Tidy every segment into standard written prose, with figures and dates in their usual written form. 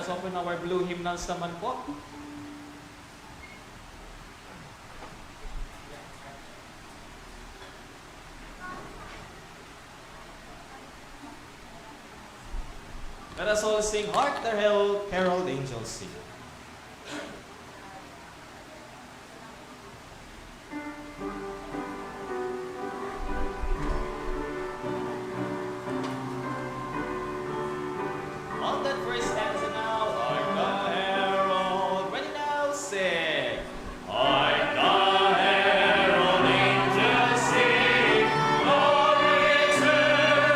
us open our blue hymnals naman po. Let us all sing, Hark the Herald Angels Sing. On that first stanza now, Hark the Herald. Ready now, sing. Hark the Herald Angels sing. Glory to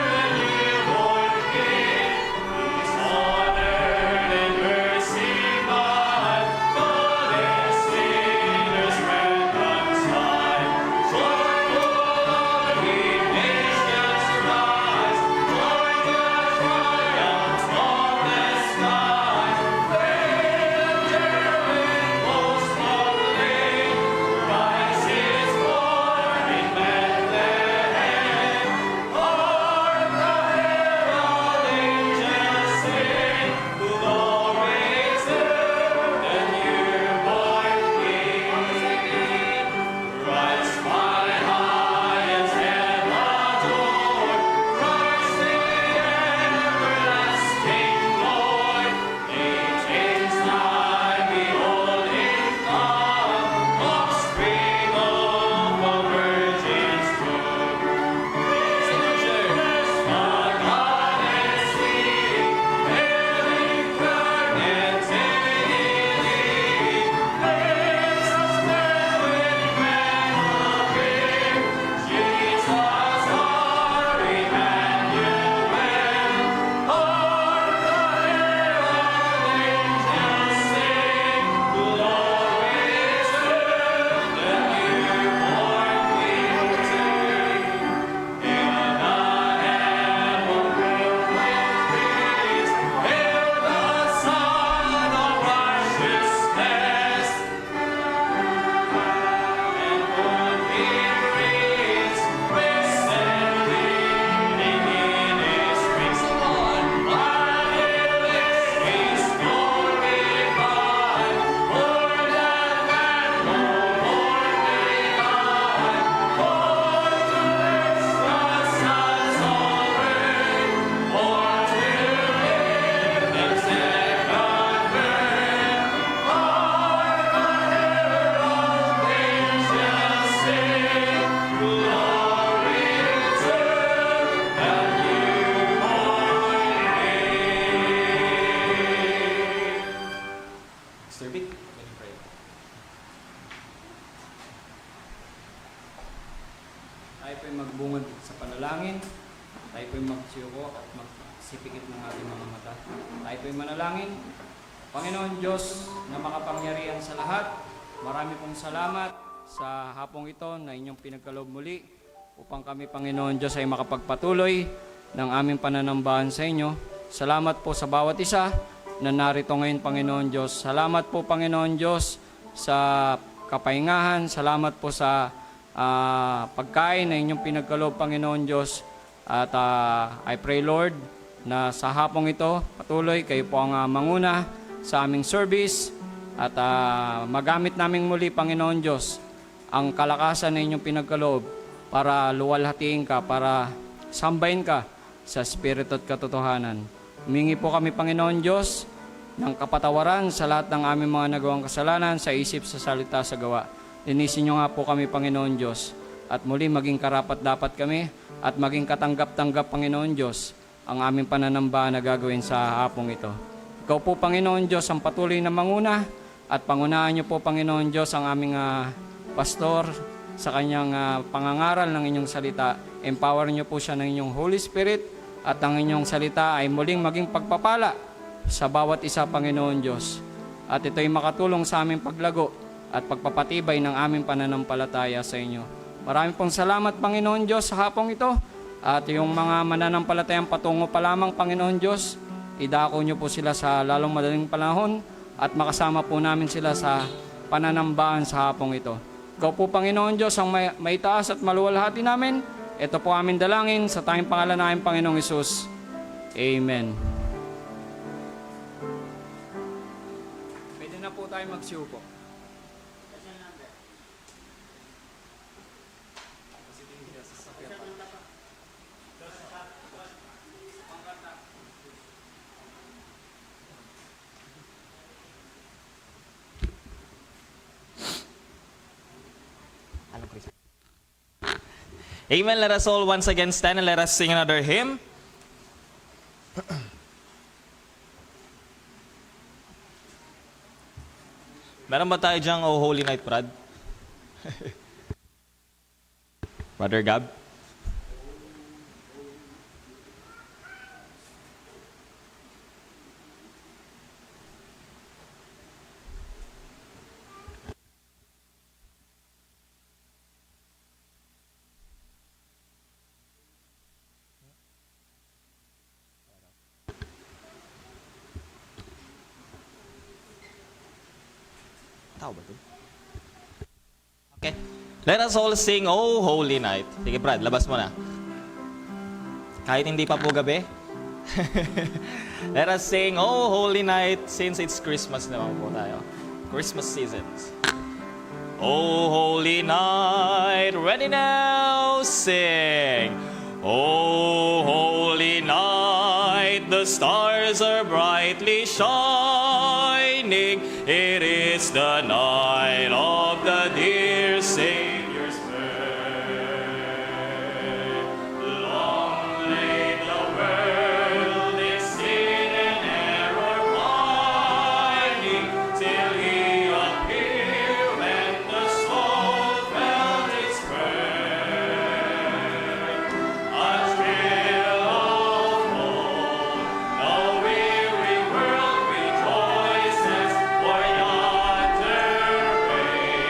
the newborn King. Peace on earth and mercy mild. God and sinners reconciled. Joyful ye nations rise. Join the triumphs of the skies. Praise the herald host proclaim. Christ is born in Bethlehem. Hark the herald angels sing. Glory to the newborn King. Christ my highest heaven adored. Christ the everlasting Lord. Ages nigh beholding come. Offspring of a virgin's womb. Sinners, my God and sweet, hailing pregnant Italy. Praise us there with Emmanuel bring. Jesus our Emmanuel. Hark the herald angels sing. Glory to the newborn King. Hail the heaven proclaim praise. Hail the Son of righteousness. And would be praised, rest and leaning in His wings. Sing on. While He's glorified, more than man, no more behind. Born to bless the sons of earth, born to live in second birth. Hark the herald angels sing. Glory to the newborn King. Mr. Vic, can you pray? Tayo po'y magbungad sa panalangin. Tayo po'y magsiyuko at magsipikit ng ating mga mata. Tayo po'y manalangin. Panginoon Diyos na makapangyarihan sa lahat, marami pong salamat sa hapong ito na inyong pinagkaloob muli upang kami, Panginoon Diyos, ay makapagpatuloy ng aming pananambahan sa inyo. Salamat po sa bawat isa na narito ngayon, Panginoon Diyos. Salamat po, Panginoon Diyos, sa kapahingahan. Salamat po sa pagkain na inyong pinagkaloob, Panginoon Diyos. At I pray, Lord, na sa hapong ito, patuloy kayo po ang manguna sa aming service at magamit namin muli, Panginoon Diyos, ang kalakasan na inyong pinagkaloob para luwalhatiin ka, para sambahin ka sa Espiritu at katotohanan. Humingi po kami, Panginoon Diyos, ng kapatawaran sa lahat ng aming mga nagawang kasalanan sa isip, sa salita, sa gawa. Linisin niyo nga po kami, Panginoon Diyos, at muli maging karapat-dapat kami at maging katanggap-tanggap, Panginoon Diyos, ang aming pananambahan na gagawin sa hapong ito. Ikaw po, Panginoon Diyos, ang patuloy na manguna at pangunahan niyo po, Panginoon Diyos, ang aming pastor sa kanyang pangangaral ng inyong salita. Empower niyo po siya ng inyong Holy Spirit at ang inyong salita ay muling maging pagpapala sa bawat isa, Panginoon Diyos. At ito'y makatulong sa aming paglago at pagpapatibay ng aming pananampalataya sa inyo. Maraming pong salamat, Panginoon Diyos, sa hapong ito. At yung mga mananampalatayang patungo pa lamang, Panginoon Diyos, idako niyo po sila sa lalong madaling panahon at makasama po namin sila sa pananambahan sa hapong ito. Ikaw po, Panginoon Diyos, ang may taas at maluwalhati namin. Ito po aming dalangin sa tanging pangalan namin, Panginoong Hesus. Amen. tayo magsiupo. Amen. Let us all once again stand and let us sing another hymn. Meron ba tayo dyang Oh Holy Night, Brad? Brother Gab? Tao ba ito? Okay. Let us all sing Oh Holy Night. Sige Brad, labas mo na. Kahit hindi pa po gabi. Let us sing Oh Holy Night since it's Christmas naman po tayo. Christmas seasons. Oh Holy Night, ready now, sing. Oh Holy Night, the stars are brightly shining. It is the night of the dear Savior's birth. Long lay the world in sin and error pining, till He appeared when the soul felt its birth. A thrill of hope, the weary world rejoices, for yonder reigns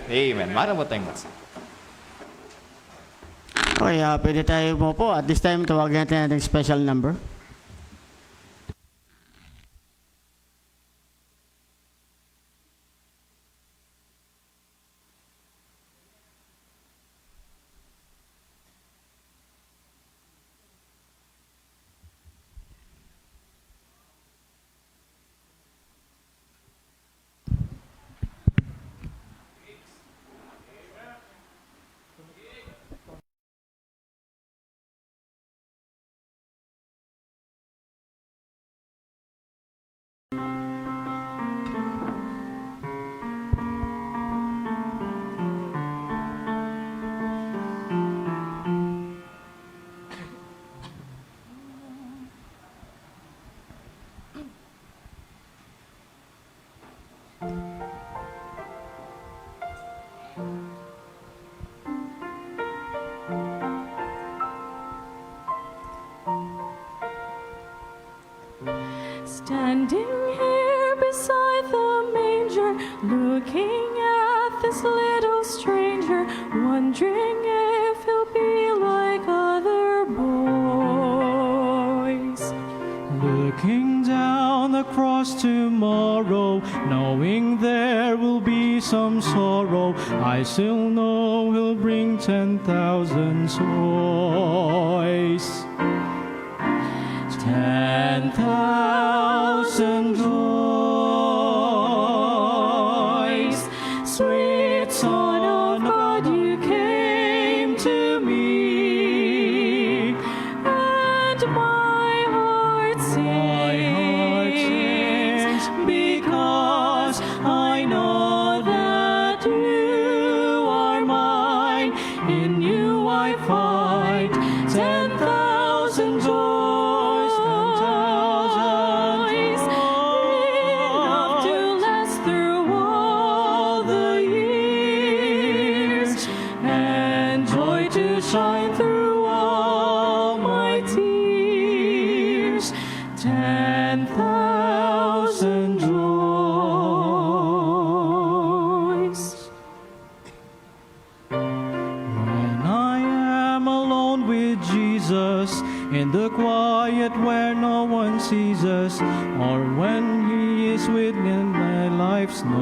Amen. Maramot tayong basa. Okay, pwede tayo mo po. At this time, tawagin natin ang special number. Standing here beside the manger, looking at this little stranger, wondering if he'll be like other boys. Looking down the cross tomorrow, knowing there will be some sorrow, I still know he'll bring 10,000 joys. 10,000 joys, sweet Son of God, you came to me, and my heart sings, because I know that you are mine. In you I find 10,000 joys. Shine through all my tears, 10,000 joys. When I am alone with Jesus, in the quiet where no one sees us, or when He is within my life's noise.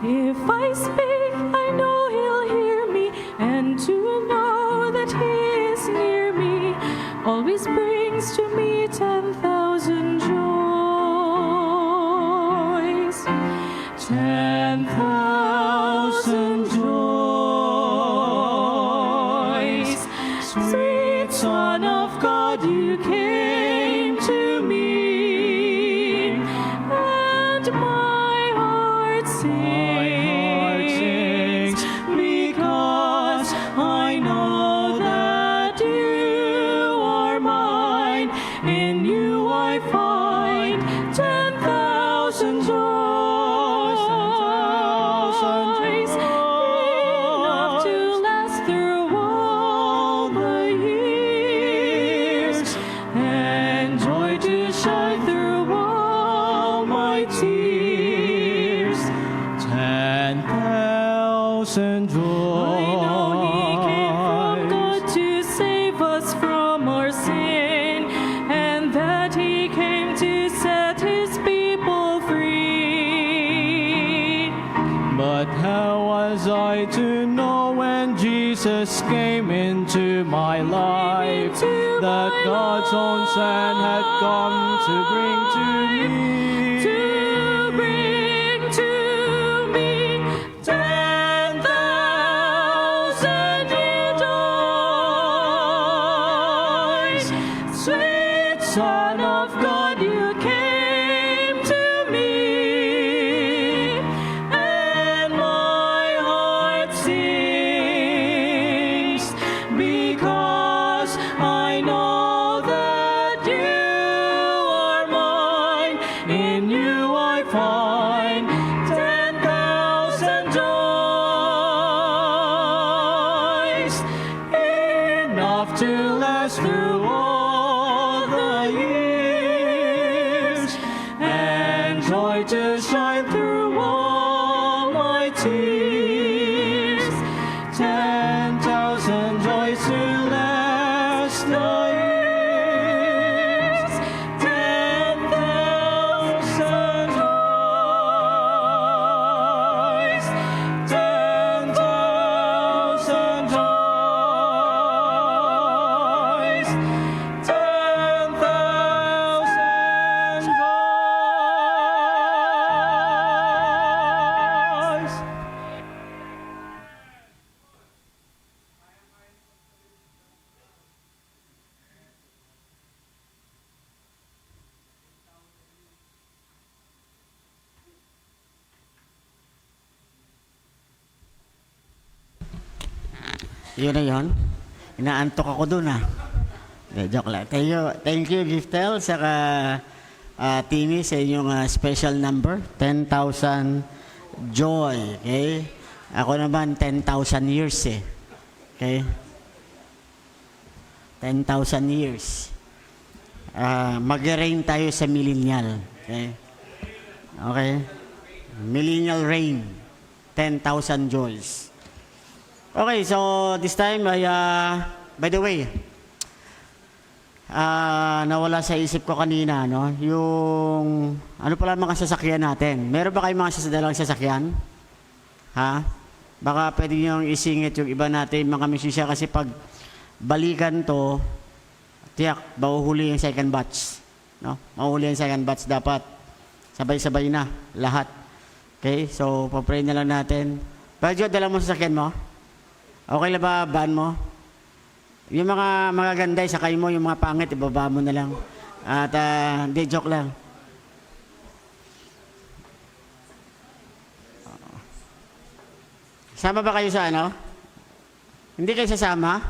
If I speak, I know He'll hear me, and to know that He is near me always brings to me 10,000 joys. 10,000 joys. Sweet Son of God, you came to me, and my heart sings, because I know that you are mine. In you I find 10,000 joys, enough to last through all the years, and joy to shine through all my tears. 10,000 joys. I know He came from God to save us from our sin, and that He came to set His people free. But how was I to know when Jesus came into my life that God's own Son had come to bring to me? To bring to me 10,000 joys. Sweet Son of God, you came to me, and my heart sings, because I know that you are mine. In you I find 10,000 joys, enough to last through all the years, and joy to shine through all years, 10,000 joys, 10,000 joys, 10,000 joys. Yun na yun. Inaantok ako dun joke lang. Thank you Giftel saka Timmy sa inyong special number, 10,000 joy. Okay? Ako naman 10,000 years Okay? 10,000 years. Mag-reign tayo sa millennial. Okay? Okay? Millennial reign. 10,000 joys. Okay, so this time ay, by the way, nawala sa isip ko kanina, no? Yung, ano pala mga sasakyan natin? Meron ba kayong mga dalang sasakyan? Ha? Baka pwede niyong isingit yung iba natin, mga musisya, kasi pag balikan to, tiyak, mahuhuli yung second batch. No? Mahuhuli yung second batch dapat. Sabay-sabay na, lahat. Okay, so papray na lang natin. Badyo, dala mo sasakyan mo? Okay na ba ban mo? Yung mga magaganda, sakay mo, yung mga pangit, ibaba mo na lang. At hindi, joke lang. Sama ba kayo sa ano? Hindi kayo sasama?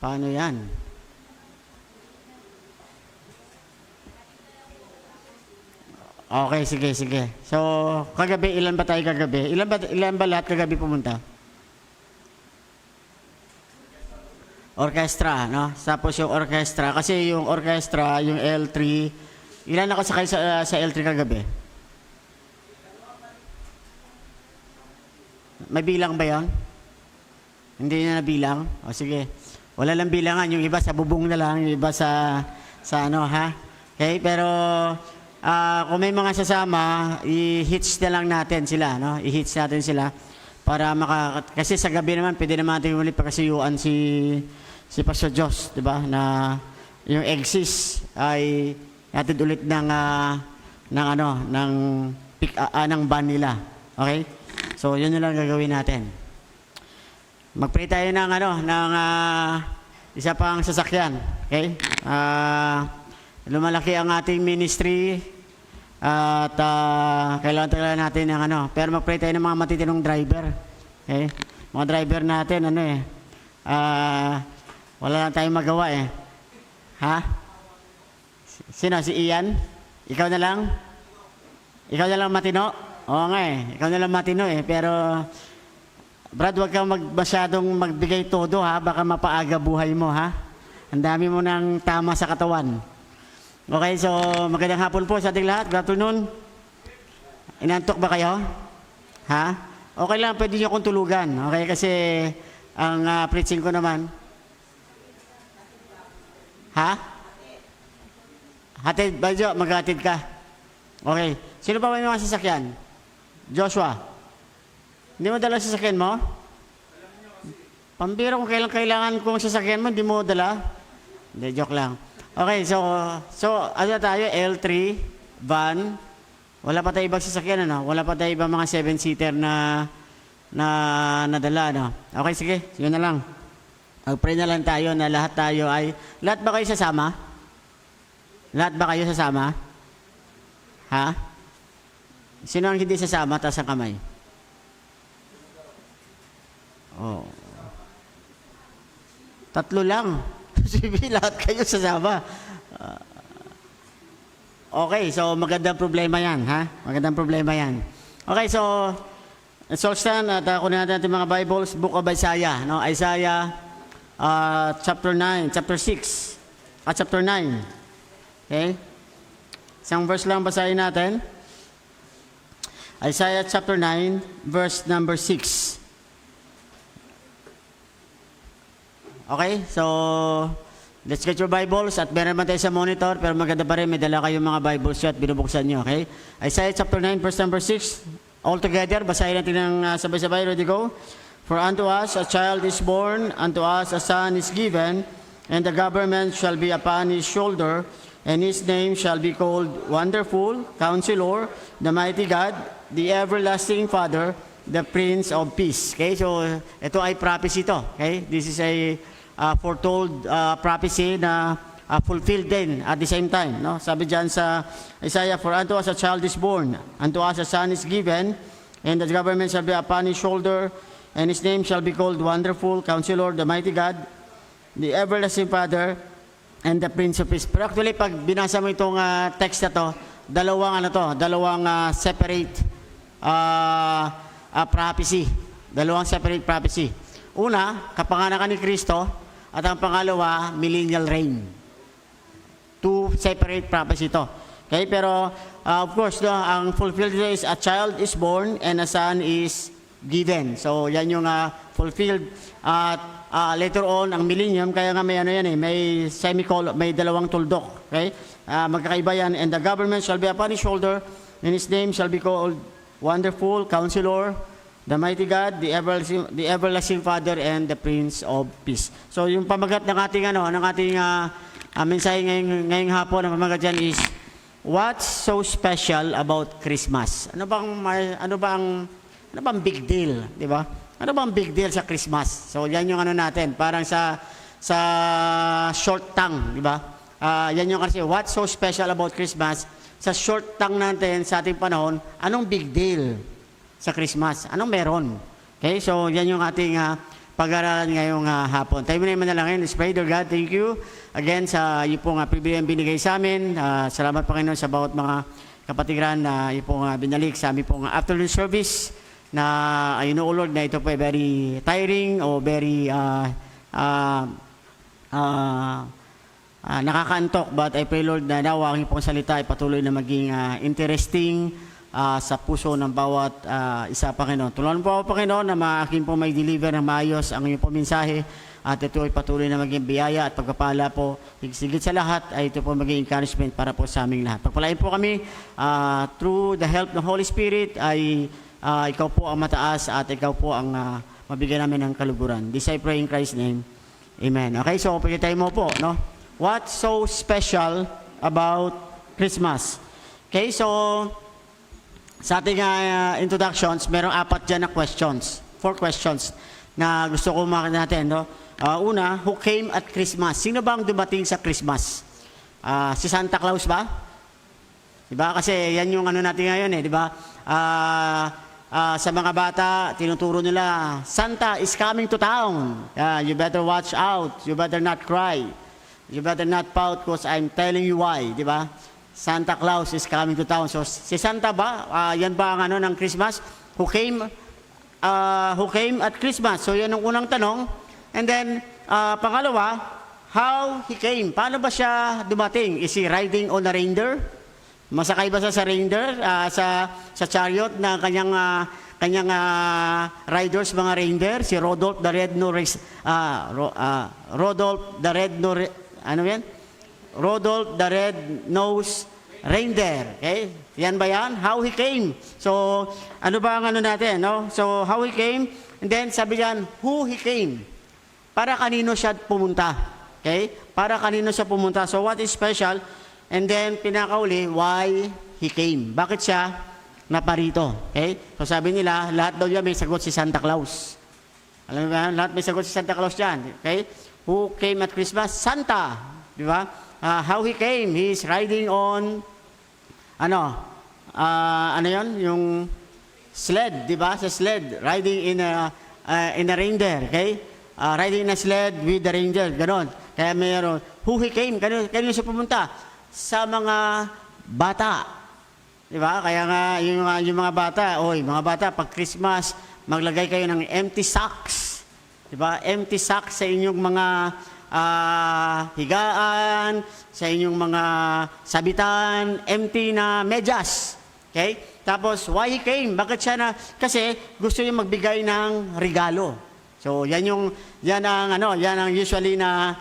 Paano yan? Okay, sige. So, kagabi, ilan ba tayo kagabi? Ilan ba lahat kagabi pumunta? Orchestra, no? Tapos yung orchestra, kasi yung orchestra, yung L3, ilan ako sakay sa L3 kagabi? May bilang ba yun? Hindi na nabilang? O sige. Wala lang bilangan. Yung iba sa bubong na lang, yung iba sa ano, ha? Okay, pero kung may mga sasama, i-hitch na lang natin sila, no? I-hitch natin sila para kasi sa gabi naman, pwede naman natin ulit pagkasiyuan si Pastor Diyos, di ba? Na yung exis ay natin ulit ng ban nila. Okay? So, yun na lang gagawin natin. Mag-pray tayo ng isa pang sasakyan. Okay? Lumalaki ang ating ministry at kailangan natin ng pero mag-pray tayo ng mga matitinong driver. Okay? Mga driver natin, wala lang tayong magawa Ha? Sino? Si Ian? Ikaw na lang? Ikaw na lang matino? Oo nga ikaw na lang matino pero Brad, huwag kang masyadong magbigay todo ha, baka mapaaga buhay mo ha. Ang dami mo ng tama sa katawan. Okay, so magandang hapon po sa ating lahat. Good afternoon. Inantok ba kayo? Ha? Okay lang, pwede nyo akong tulugan. Okay, kasi ang preaching ko naman. Ha? Hatid, Badyo, maghatid ka. Okay. Sino pa may mga sasakyan? Joshua. Hindi mo dala sasakyan mo? Pambira kung kailan kailangan kung sasakyan mo, hindi mo dala? Hindi, joke lang. Okay, so ano tayo? L3, van. Wala pa tayo ibang sasakyan, Wala pa tayo ibang mga 7-seater na nadala, Okay, sige. Yun na lang. Mag-pray na lang tayo na lahat tayo ay... Lahat ba kayo sasama? Lahat ba kayo sasama? Ha? Sino ang hindi sasama? Taas ang kamay. Oh. 3 lang. Sige, lahat kayo sasama. Okay, so magandang problema yan, ha? Magandang problema yan. Okay, so let's all stand at kunin natin ating mga Bibles, Book of Isaiah, Isaiah chapter 9, chapter 6, chapter 9. Okay? Isang verse lang basahin natin. Isaiah chapter 9, verse number 6. Okay, so let's get your Bibles at meron naman tayo sa monitor pero maganda pa rin may dala kayong mga Bibles at binubuksan nyo, okay? Isaiah chapter 9 verse number 6, all together, basahin natin ng sabay-sabay, ready go? For unto us a child is born, unto us a son is given, and the government shall be upon his shoulder, and his name shall be called Wonderful, Counselor, the Mighty God, the Everlasting Father, the Prince of Peace. Okay, so ito ay prophecy to. Okay, this is a foretold prophecy na fulfilled din at the same time. No? Sabi dyan sa Isaiah, for unto us a child is born, unto us a son is given, and the government shall be upon his shoulder, and his name shall be called Wonderful, Counselor, the Mighty God, the Everlasting Father, and the Prince of Peace. Pero actually, pag binasa mo itong text na to, dalawang separate prophecy. Dalawang separate prophecy. Una, kapanganakan ni Kristo, at ang pangalawa, millennial reign. Two separate prophecy to. Okay, pero of course, no, ang fulfilled is a child is born and a son is given. So, yan yung fulfilled. At later on, ang millennium, kaya nga may ano yan may semicolon, may dalawang tuldok. Okay? Magkakaiba yan. And the government shall be upon his shoulder, and his name shall be called Wonderful, Counselor, the Mighty God, the Everlasting Father, and the Prince of Peace. So, yung pamagat ng ating, mensahe ngayong hapon, ang pamagat dyan is, what's so special about Christmas? Ano bang big deal, di ba? Ano bang big deal sa Christmas? So, yan yung natin, parang sa short tongue, di ba? Yan yung kasi, what's so special about Christmas? Sa short tongue natin, sa ating panahon, anong big deal sa Christmas? Anong meron? Okay, so yan yung ating pag-aralan ngayong hapon. Tayo muna yung manalangin. Let's pray, dear God, thank you again sa iyo pong pribilehiyong binigay sa amin. Salamat Panginoon sa bawat mga kapatiran na iyo pong binalik sa aming pong afternoon service na ayun o Lord na ito po ay very tiring o very nakakaantok, but I pray Lord na nawa ang iyong salita ay patuloy na maging interesting sa puso ng bawat isa, Panginoon. Tulungan po ako, Panginoon, na maaking po may deliver ng maayos ang iyong po mensahe at ito ay patuloy na maging biyaya at pagpapala po. Sigit sa lahat ay ito po maging encouragement para po sa aming lahat. Pagpalain po kami through the help ng Holy Spirit ay ikaw po ang mataas at ikaw po ang mabigyan namin ng kaluguran. This I pray in Christ's name. Amen. Okay, so pagkitay mo po, no? What's so special about Christmas? Okay, so sa ating introductions, merong 4 dyan na questions. 4 questions na gusto ko makita natin. No? Una, who came at Christmas? Sino ba ang dumating sa Christmas? Si Santa Claus ba? Diba? Kasi yan yung natin ngayon diba? Sa mga bata, tinuturo nila, Santa is coming to town. You better watch out. You better not cry. You better not pout because I'm telling you why. Diba? Santa Claus is coming to town. So, si Santa ba? Yan ba ang ng Christmas? Who came at Christmas? So, yan ang unang tanong. And then, pangalawa, how he came? Paano ba siya dumating? Is he riding on a reindeer? Masakay ba siya sa reindeer? Sa chariot na kanyang riders, mga reindeer? Si Rudolph the Red-Nosed Rudolph the Red-Nosed Reindeer. Okay? Yan ba yan? How he came. So, ano ba ang natin? No? So, how he came. And then, sabi yan, who he came. Para kanino siya pumunta. Okay? Para kanino siya pumunta. So, what is special? And then, pinakauli, why he came. Bakit siya naparito? Okay? So, sabi nila, lahat daw yan may sagot si Santa Claus. Alam mo ba? Lahat may sagot si Santa Claus dyan. Okay? Who came at Christmas? Santa. Di ba? How he came, he's riding on yung sled, di ba? Sa sled, riding in a reindeer, okay? Riding in a sled with the reindeer, ganon. Kaya mayroon, who he came, kanino siya pumunta? Sa mga bata. Di ba? Kaya nga, yung mga bata, mga bata, pag Christmas, maglagay kayo ng empty socks. Di ba? Empty socks sa inyong mga higaan, sa inyong mga sabitan, empty na medyas. Okay? Tapos, why he came? Bakit siya kasi gusto niya magbigay ng regalo. So yan ang usually na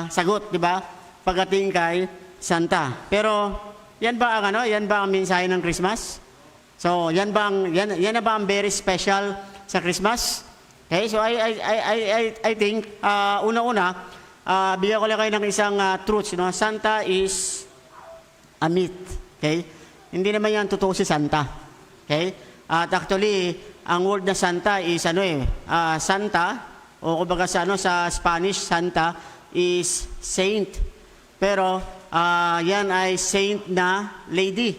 sagot, di ba? Pagdating kay Santa. Pero yan ba ang mensahe ng Christmas? So yan na ba ang very special sa Christmas? Okay, so I think una-una bigyan ko lang kayo ng isang truth, no? Santa is a myth. Okay? Hindi naman yan totoo si Santa. Okay? At actually, ang word na Santa is Santa, o kumbaga sa Spanish, Santa is saint. Pero yan ay saint na lady.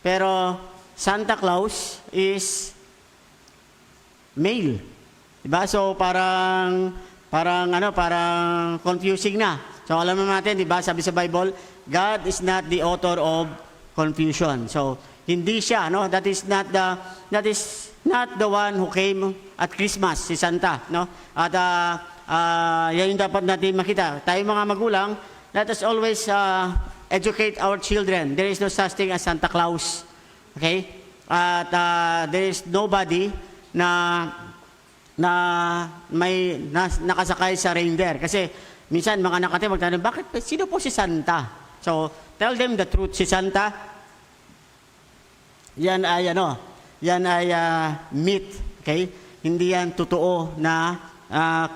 Pero Santa Claus is male. Diba? So parang confusing na. So alam natin, diba, sabi sa Bible, God is not the author of confusion. So hindi siya, no? That is not the one who came at Christmas, si Santa, no? At yan yung dapat natin makita. Tayo mga magulang, let us always educate our children. There is no such thing as Santa Claus. Okay? At there is nobody na nakasakay sa reindeer. Kasi minsan mga nakate magtanong, bakit sino po si Santa? So tell them the truth. Si Santa, yan ay myth. Okay? Hindi yan totoo na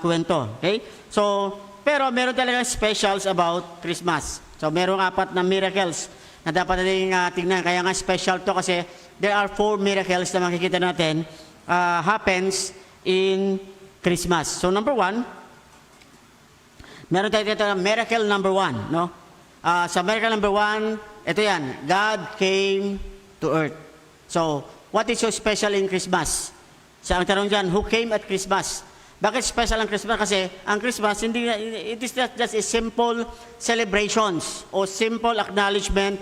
kwento. Okay? So pero meron talaga specials about Christmas. So merong 4 na miracles na dapat natin tingnan. Kaya nga special to kasi there are 4 miracles na makikita natin happens in Christmas. So number 1, meron tayo dito miracle number 1, no? Sa miracle number 1, ito yan, God came to earth. So, what is so special in Christmas? So, ang tanong dyan, who came at Christmas? Bakit special ang Christmas? Kasi ang Christmas, it is not just a simple celebrations o simple acknowledgement,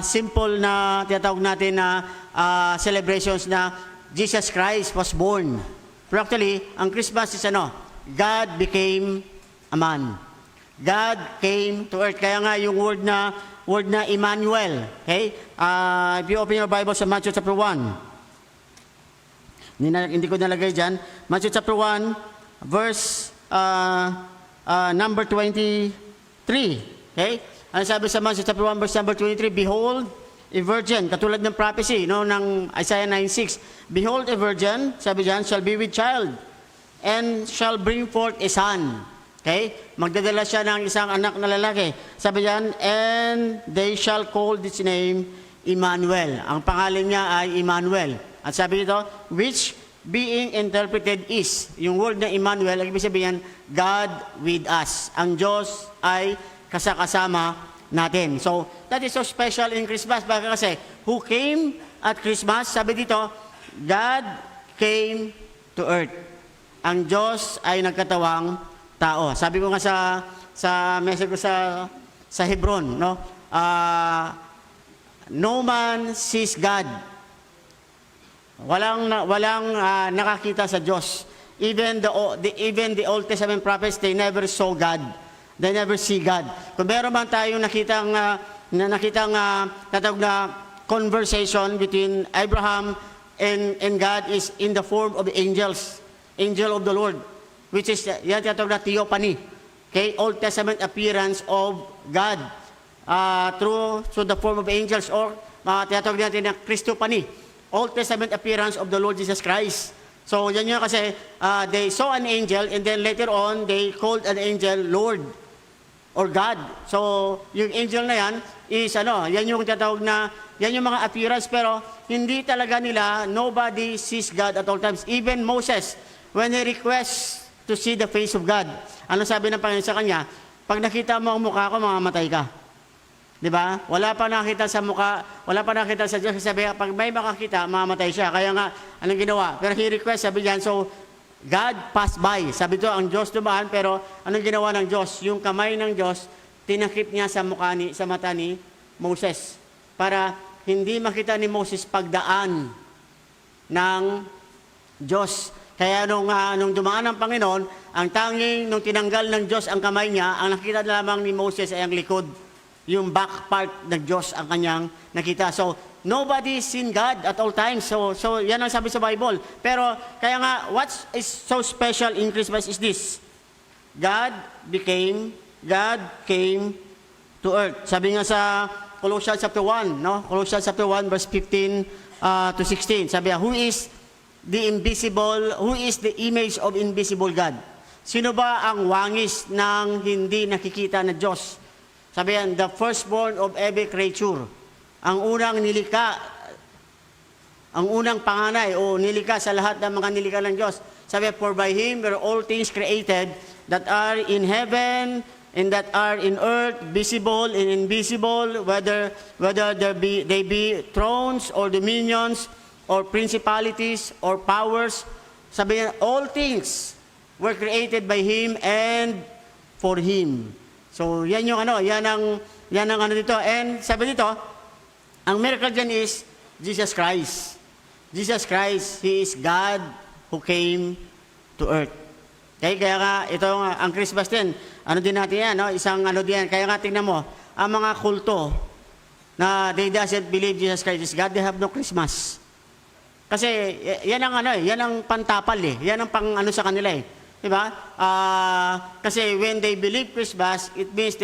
simple na tinatawag natin na celebrations na Jesus Christ was born. Pero actually, ang Christmas is God became a man. God came to earth. Kaya nga yung word na Emmanuel. Okay? If you open your Bible sa Matthew chapter 1. Hindi ko nalagay dyan. Matthew chapter 1, verse number 23. Okay? Ano sabi sa Matthew chapter 1, verse number 23? Behold, a virgin, katulad ng prophecy, no, ng Isaiah 9:6. Behold, a virgin, sabi diyan, shall be with child, and shall bring forth a son. Okay? Magdadala siya ng isang anak na lalaki. Sabi diyan, and they shall call this name Emmanuel. Ang pangalan niya ay Emmanuel. At sabi dito, which being interpreted is, yung word na Emmanuel, ang ibig sabihin, God with us. Ang Diyos ay kasakasama natin. So, that is so special in Christmas. Bakit kasi, who came at Christmas? Sabi dito, God came to earth. Ang Diyos ay nagkatawang tao. Sabi ko nga sa message ko sa Hebron, no? No man sees God. Walang nakakita sa Diyos. Even the Old Testament prophets, they never saw God. They never see God. Kung meron man tayong nakitang tatawag na conversation between Abraham and God is in the form of the angels, angel of the Lord, which is yan tatawag na theophany. Okay, Old Testament appearance of God through the form of angels, or tinatawag natin na Christophany, Old Testament appearance of the Lord Jesus Christ. So yan yun kasi they saw an angel and then later on they called an angel Lord or God. So, yung angel na yan is yan yung tatawag na, yan yung mga appearance, pero hindi talaga nila, nobody sees God at all times. Even Moses, when he requests to see the face of God, ano sabi ng Panginoon sa kanya? Pag nakita mo ang mukha ko, mamamatay ka. Diba? Wala pa nakita sa mukha, wala pa nakita sa Diyos. Sabi, pag may makakita, mamamatay siya. Kaya nga, anong ginawa? Pero he requests, sabi niyan, so, God passed by. Sabi to, ang Diyos dumaan, pero anong ginawa ng Diyos? Yung kamay ng Diyos, tinakip niya sa mata ni Moses. Para hindi makita ni Moses pagdaan ng Diyos. Kaya nung dumaan ang Panginoon, ang tanging nung tinanggal ng Diyos ang kamay niya, ang nakita lamang ni Moses ay ang likod. Yung back part ng Diyos ang kanyang nakita. So, nobody seen God at all times. So yan ang sabi sa Bible. Pero kaya nga, what is so special in Christmas is this. God came to earth. Sabi nga sa Colossians chapter 1, no? Colossians chapter 1 verse 15 to 16. Sabi nga, who is the image of invisible God? Sino ba ang wangis ng hindi nakikita na Diyos? Sabi yan, the firstborn of every creature. Ang unang nilikha, ang unang panganay o nilikha sa lahat ng mga nilikha ng Diyos. Sabi, for by Him were all things created that are in heaven and that are in earth, visible and invisible, whether they be thrones or dominions or principalities or powers. Sabi niya, all things were created by Him and for Him. So, yan yung yan ang dito. And sabi dito, ang miracle dyan is Jesus Christ. Jesus Christ, He is God who came to earth. Okay, kaya nga, ito nga, ang Christmas din, din natin yan, no? Isang din, kaya nga tingnan mo, ang mga kulto na they doesn't believe Jesus Christ is God, they have no Christmas. Kasi yan ang yan ang pantapal yan ang pang sa kanila diba? Kasi when they believe Christmas, it means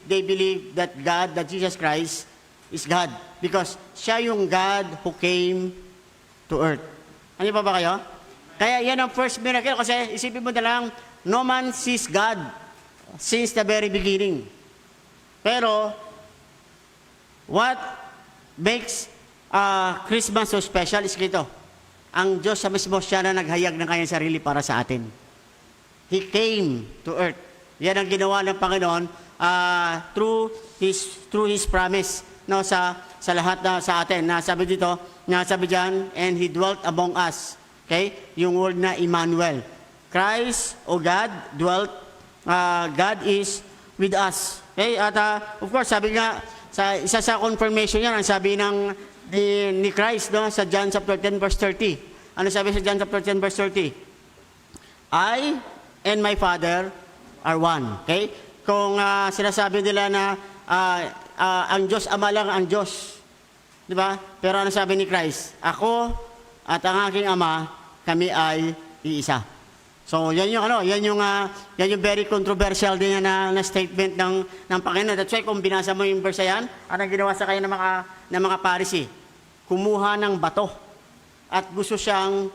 they believe that God, that Jesus Christ is God. Because siya yung God who came to earth. Ano pa ba kayo? Kaya yan ang first miracle kasi isipin mo na lang, no man sees God since the very beginning. Pero, what makes Christmas so special is ito. Ang Diyos sa mismo siya na naghayag ng kanyang sarili para sa atin. He came to earth. Yan ang ginawa ng Panginoon through His promise sa lahat na sa atin. Sabi dito, sabi diyan, and He dwelt among us. Okay? Yung word na Emmanuel. Christ o God dwelt, God is with us. Okay? At of course, sabi nga, isa sa confirmation yan, ang sabi ni Christ sa John chapter 10 verse 30. Ano sabi sa John chapter 10 verse 30? I and my Father are one. Okay? Kung sinasabi nila na ang Diyos Ama lang ang Diyos. Di ba? Pero ano sabi ni Christ? Ako at ang aking Ama, kami ay iisa. So, yan yung yan yung very controversial din na statement ng Panginoon. That's why kung binasa mo yung verse yan, anong ginawa sa kanya ng mga Pharisee? Kumuha ng bato at gusto siyang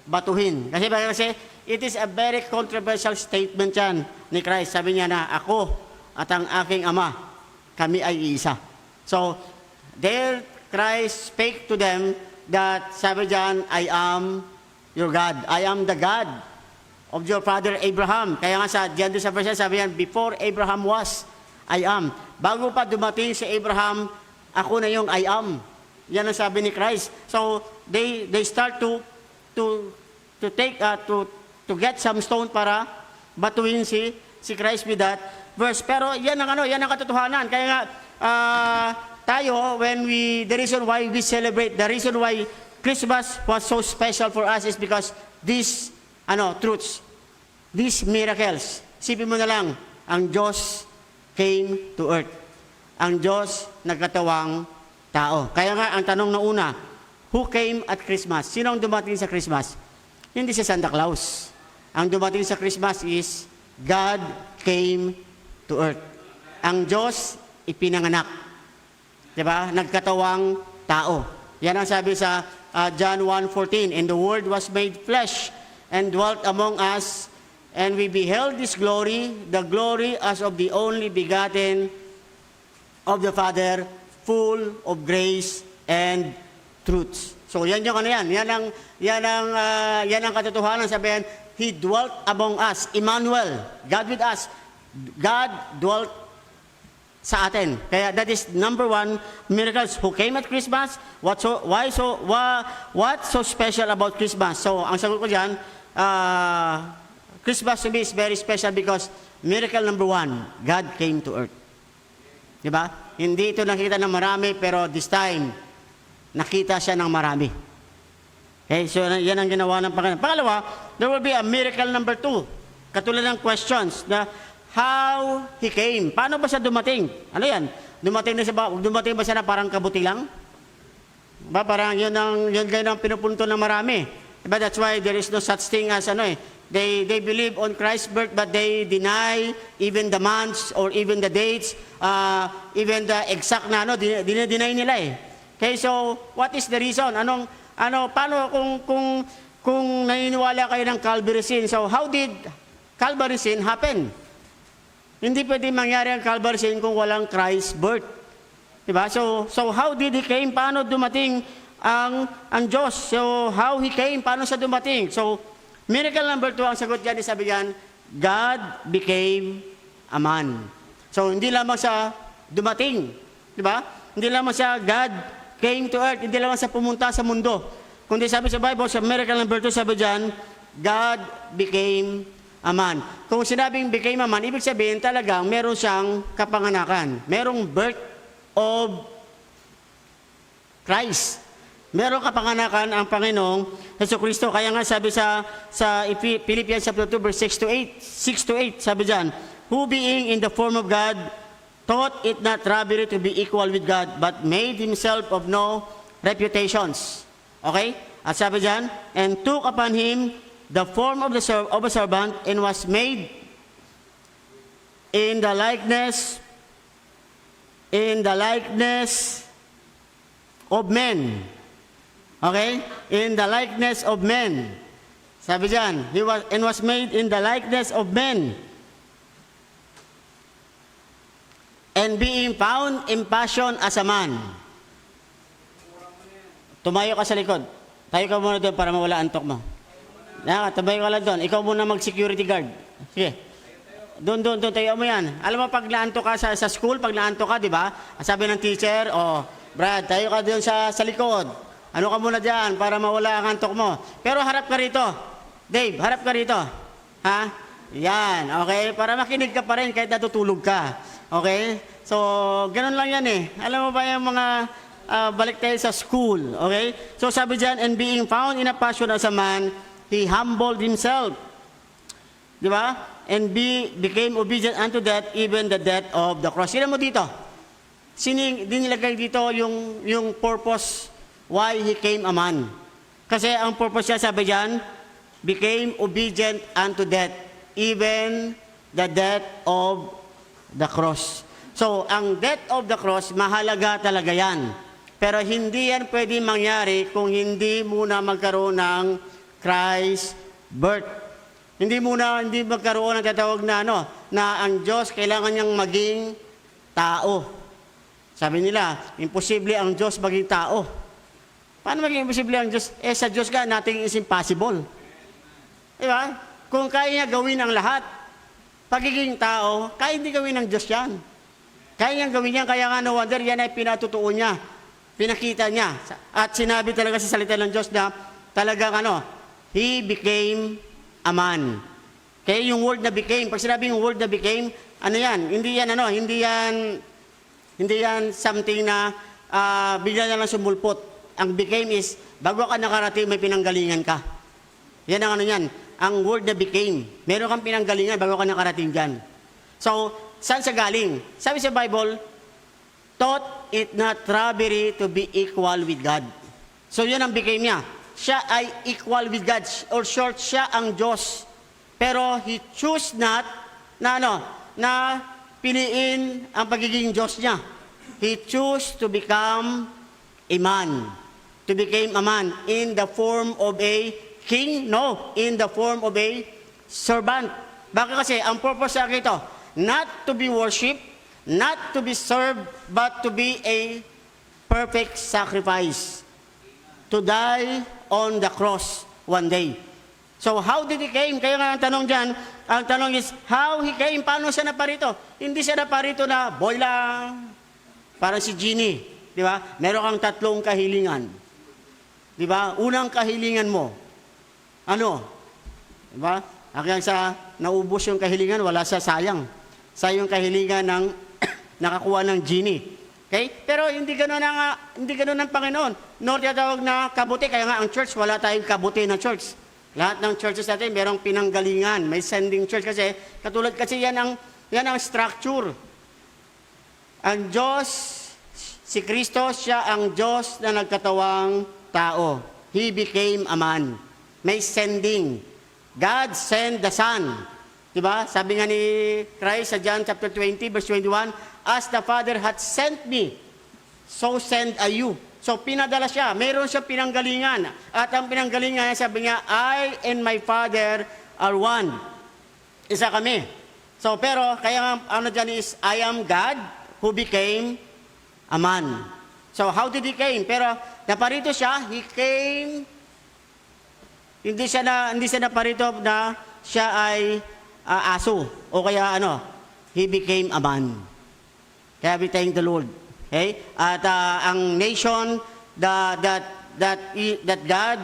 batuhin. Kasi it is a very controversial statement yan ni Christ. Sabi niya na, ako at ang aking Ama, kami ay iisa. So, there Christ spake to them that, sabi diyan, I am your God. I am the God of your father Abraham. Kaya nga diyan sa verse, sabi yan, before Abraham was, I am. Bago pa dumating si Abraham, ako na yung I am. Yan ang sabi ni Christ. So, they start to get some stone para batuin si Christ with that verse. Pero yan ang katotohanan. Kaya nga, tayo, the reason why we celebrate, the reason why Christmas was so special for us is because these truths, these miracles. Sipin mo na lang, ang Diyos came to earth. Ang Diyos nagkatawang tao. Kaya nga, ang tanong na una, who came at Christmas? Sino ang dumating sa Christmas? Hindi si Santa Claus. Ang dumating sa Christmas is God came to earth. Ang Diyos ipinanganak. Diba? Nagkatawang tao. Yan ang sabi sa John 1:14, and the Word was made flesh and dwelt among us, and we beheld His glory, the glory as of the only begotten of the Father, full of grace and truth. So yan yung yan ang katotohanan. Sabihin, He dwelt among us. Emmanuel, God with us. God dwelt sa atin. Kaya that is number one miracles. Who came at Christmas? What's so special about Christmas? So ang sagot ko diyan, Christmas to me is very special because miracle number one, God came to earth. Diba? Hindi ito nakita ng marami, pero this time nakita siya ng marami. Okay, so yan ang ginawa ng Panginoon. Pangalawa, there will be a miracle number 2. Katulad ng questions na how He came. Paano ba siya dumating? Ano yan? Dumating ba siya na parang kabuti lang? Ba, parang yun kayo ang pinupunto ng marami. Diba? That's why there is no such thing as they believe on Christ's birth but they deny even the months or even the dates, even the exact na dinedeny nila eh. Okay, so what is the reason? Paano kung naniniwala kayo ng Calvary sin? So how did Calvary sin happen? Hindi pwede mangyari ang Calvary sin kung walang Christ's birth. Diba? So how did He came? Paano dumating ang Diyos? So how He came? Paano siya dumating? So miracle number 2, ang sagot dyan, sabi dyan, God became a man. So hindi lamang siya dumating. Diba? Hindi lamang siya God came to earth. Hindi lamang siya pumunta sa mundo. Kundi sabi sa Bible, sa miracle number 2, sabi dyan, God became a man. Kung sinabing became a man, ibig sabihin talagang meron siyang kapanganakan. Merong birth of Christ. Meron kapanganakan ang Panginoong Jesucristo. Kaya nga sabi sa Philippians chapter 2 verse 6 to 8, sabi dyan, who being in the form of God, thought it not robbery to be equal with God, but made himself of no reputations. Okay? At sabi dyan, and took upon him the form of a servant, and was made in the likeness of men. Okay? In the likeness of men. Sabi dyan, was made in the likeness of men. And being found in passion as a man. Tumayo ka sa likod. Tayo ka muna doon para mawala antok mo. Tumayo ka lang doon. Ikaw muna mag-security guard. Sige. Doon, tayo mo yan. Alam mo, pag naantok ka sa school, pag naantok ka, di ba? Sabi ng teacher, Brad, tayo ka doon sa likod. Ano ka muna dyan para mawala ang antok mo. Pero harap ka rito. Dave, harap ka rito. Ha? Yan, okay? Para makinig ka pa rin kahit natutulog ka. Okay? So, ganun lang yan eh. Alam mo ba yung mga balik tayo sa school? Okay? So, sabi dyan, and being found in a passion as a man, He humbled Himself. Di ba? And became obedient unto death, even the death of the cross. Sino mo dito? Dinilagay dito yung purpose why He came a man. Kasi ang purpose niya, sabi dyan, became obedient unto death, even the death of the cross. So, ang death of the cross, mahalaga talaga yan. Pero hindi yan pwede mangyari kung hindi muna magkaroon ng Christ's birth. Hindi magkaroon ng tatawag na ang Diyos kailangan niyang maging tao. Sabi nila, imposible ang Diyos maging tao. Paano maging imposible ang Diyos? Sa Diyos ka, nothing is impossible. Diba? Kung kaya niya gawin ang lahat, pagiging tao, kaya hindi gawin ng Diyos yan. Kaya niyang gawin yan, kaya nga no wonder, yan ay pinatutuo niya. Pinakita niya. At sinabi talaga sa salita ng Diyos na talagang He became a man. Kaya yung word na became, pag sinabi yung word na became, yan? Hindi yan something na bigla na lang sumulpot. Ang became is, bago ka nakarating, may pinanggalingan ka. Yan ang yan. Ang word na became. Meron kang pinanggalingan bago ka nakarating dyan. So, saan siya galing? Sabi sa Bible, thought it not robbery to be equal with God. So, yun ang became niya. Siya ay equal with God. Or short, siya ang Diyos. Pero He chose not na piliin ang pagiging Diyos niya. He chose to become a man. To become a man in the form of a king? No, in the form of a servant. Bakit kasi? Ang purpose sa ito, not to be worshipped, not to be served, but to be a perfect sacrifice. To die on the cross one day. So, how did He came? Kaya nga ang tanong dyan, ang tanong is, how He came? Paano siya naparito? Hindi siya naparito na, boy lang, parang si Genie. Di ba? Meron kang 3 kahilingan. Di ba? Unang kahilingan mo, Di ba? Hanggang sa naubos yung kahilingan, wala sa sayang. Sayang kahilingan ng nakakuha ng Genie. Okay? Pero hindi ganoon ang Panginoon. No, tinatawag na kabuti. Kaya nga ang church, wala tayong kabuti na church. Lahat ng churches natin, merong pinanggalingan. May sending church kasi. Katulad kasi yan ang structure. Ang Diyos, Si Kristo, siya ang Diyos na nagkatawang tao. He became a man. May sending. God sent the Son. Diba? Sabi nga ni Christ sa John chapter 20, verse 21, as the Father hath sent me, so send I you. So pinadala siya, mayroon siya pinanggalingan. At ang pinanggalingan, sabi niya, I and my Father are one. Isa kami. So pero, kaya ano dyan is, I am God who became a man. So how did he came? Pero naparito siya, he came, hindi siya naparito na siya ay aso. O kaya he became a man. Kaya we thank the Lord. Okay? At ang nation that God,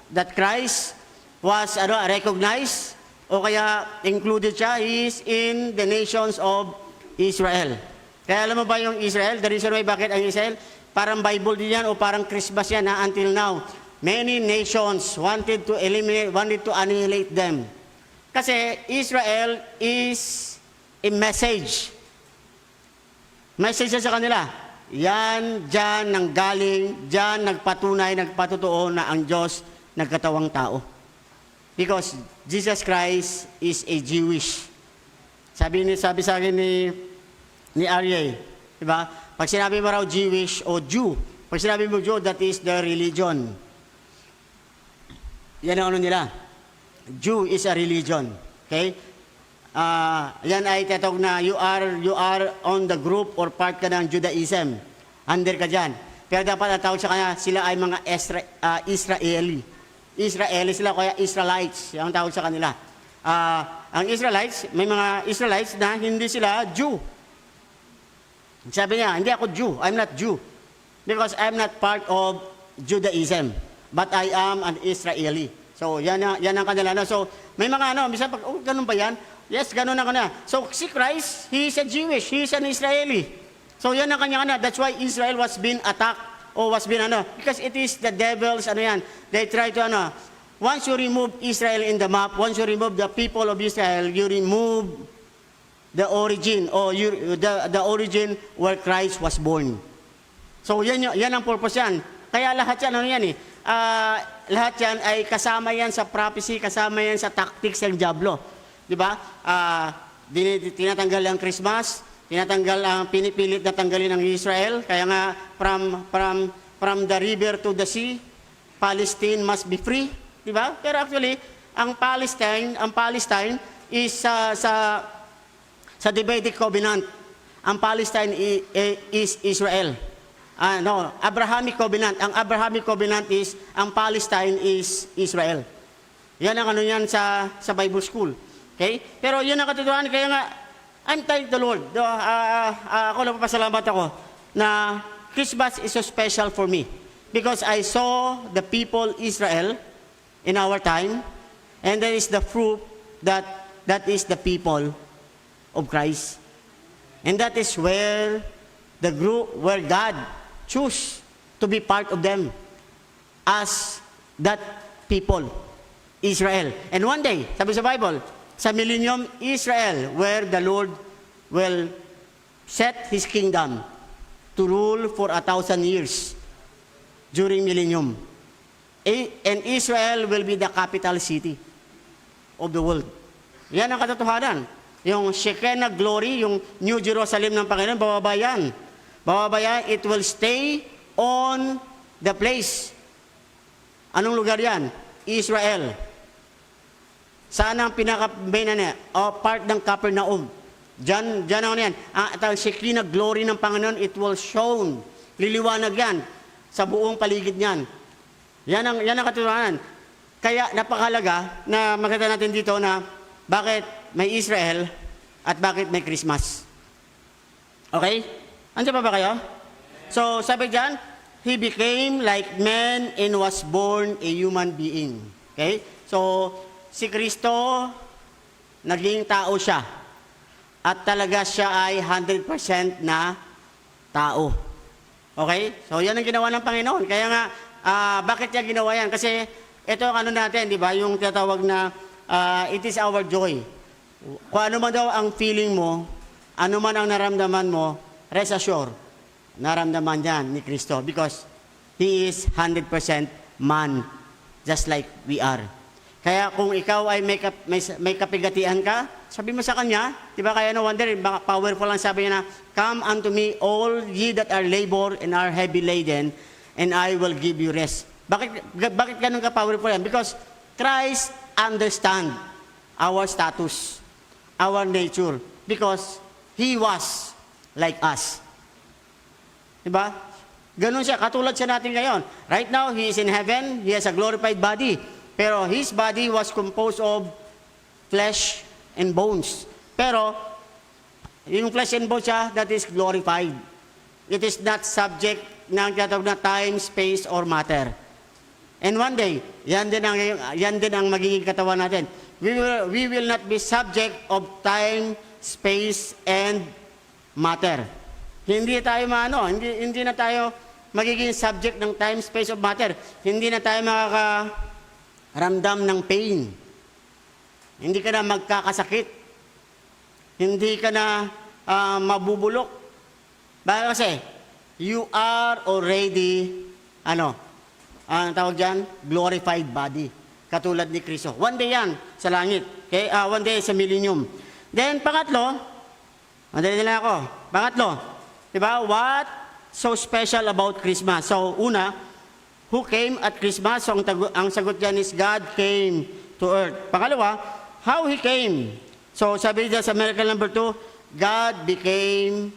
that Christ was recognized o kaya included siya is in the nations of Israel. Kaya alam mo ba yung Israel? The reason why bakit ang Israel? Parang Bible din yan o parang Christmas yan until now. Many nations wanted to annihilate them. Kasi Israel is a message. Message sa kanila. Yan, dyan nanggaling, dyan nagpatunay, nagpatotoo na ang Diyos nagkatawang tao. Because Jesus Christ is a Jewish. Sabi sa akin ni Arye, di ba? Pag sinabi mo raw Jewish o Jew, pag sinabi mo Jew, that is the religion. Yan ang nila. Jew is a religion. Okay? Yan ay tatawag na you are on the group or part ka ng Judaism. Under ka dyan. Pero dapat natawag sa kanya, sila ay mga Israeli. Israeli sila, kaya Israelites. Yan ang tawag sa kanila. Ang Israelites, may mga Israelites na hindi sila Jew. Sabi niya, hindi ako Jew. I'm not Jew. Because I'm not part of Judaism. But I am an Israeli. So, yan ang kanila. So, may mga minsan pag, ganun ba yan? Yes, ganun ang kanila. So, si Christ, he is a Jewish. He is an Israeli. So, yan ang kanya. That's why Israel was being attacked o was being because it is the devil's They try to once you remove Israel in the map, once you remove the people of Israel, you remove the origin or the origin where Christ was born. So, yan ang purpose yan. Kaya lahat yan, lahat yan ay kasama yan sa prophecy, kasama yan sa tactics ng Diablo. Di ba? Tinatanggal ang Christmas, pinipilit na tanggalin ng Israel. Kaya nga, from the river to the sea, Palestine must be free. Di ba? Pero actually, ang Palestine is sa Davidic Covenant. Ang Palestine is Israel. Abrahamic Covenant. Ang Abrahamic Covenant is, ang Palestine is Israel. Yan ang yan sa Bible School. Okay? Pero yun ang katotohanan. Kaya nga, I'm thank the Lord. Ako napapasalamat ako na Christmas is so special for me. Because I saw the people Israel in our time, and that is the fruit that is the people of Christ. And that is where where God choose to be part of them as that people, Israel. And one day, sabi sa Bible, sa millennium, Israel, where the Lord will set His kingdom to rule for 1,000 years during millennium. And Israel will be the capital city of the world. Yan ang katotohanan. Yung Shekinah glory, yung New Jerusalem ng Panginoon, bababa yan. Bababa yan, it will stay on the place. Anong lugar yan? Israel. Saan ang pinaka-main part ng Capernaum? Diyan ako yan. Ang Shekinah glory ng Panginoon, it will shone. Liliwanag yan sa buong paligid niyan. Yan ang katotohanan. Kaya napakahalaga na makita natin dito na bakit may Israel at bakit may Christmas. Okay? Andiyan pa ba kayo? So, sabi diyan, He became like man and was born a human being. Okay? So, si Kristo, naging tao siya. At talaga siya ay 100% na tao. Okay? So, yan ang ginawa ng Panginoon. Kaya nga, bakit niya ginawa yan? Kasi, ito ang natin, di ba? Yung tinatawag na, it is our joy. Kung ano man daw ang feeling mo, ano man ang naramdaman mo, rest assured, naramdaman niyan ni Kristo because He is 100% man, just like we are. Kaya kung ikaw ay may kapigatian ka, sabi mo sa Kanya, di ba kaya no wonder, baka powerful lang sabi niya na, come unto me all ye that are labor and are heavy laden, and I will give you rest. Bakit ganun ka powerful yan? Because Christ understand our status, our nature, because He was like us. Diba? Ganun siya, katulad siya natin ngayon. Right now, He is in heaven, He has a glorified body. Pero His body was composed of flesh and bones. Pero, yung flesh and bones siya, that is glorified. It is not subject ng tinatawag na time, space, or matter. And one day, yan din ang magiging katawan natin. We will not be subject of time, space, and matter. Hindi tayo hindi na tayo magiging subject ng time, space, of matter. Hindi na tayo makakaramdam ng pain. Hindi ka na magkakasakit. Hindi ka na mabubulok. Bakit kasi? You are already, ang tawag dyan? Glorified body. Katulad ni Kristo. One day yan sa langit. Okay? One day sa millennium. Then, pangatlo, madali nila ako. Pangatlo, diba? What so special about Christmas? So, una, who came at Christmas? So, ang sagot dyan is God came to earth. Pangalawa, how He came? So, sabi dyan sa miracle number 2, God became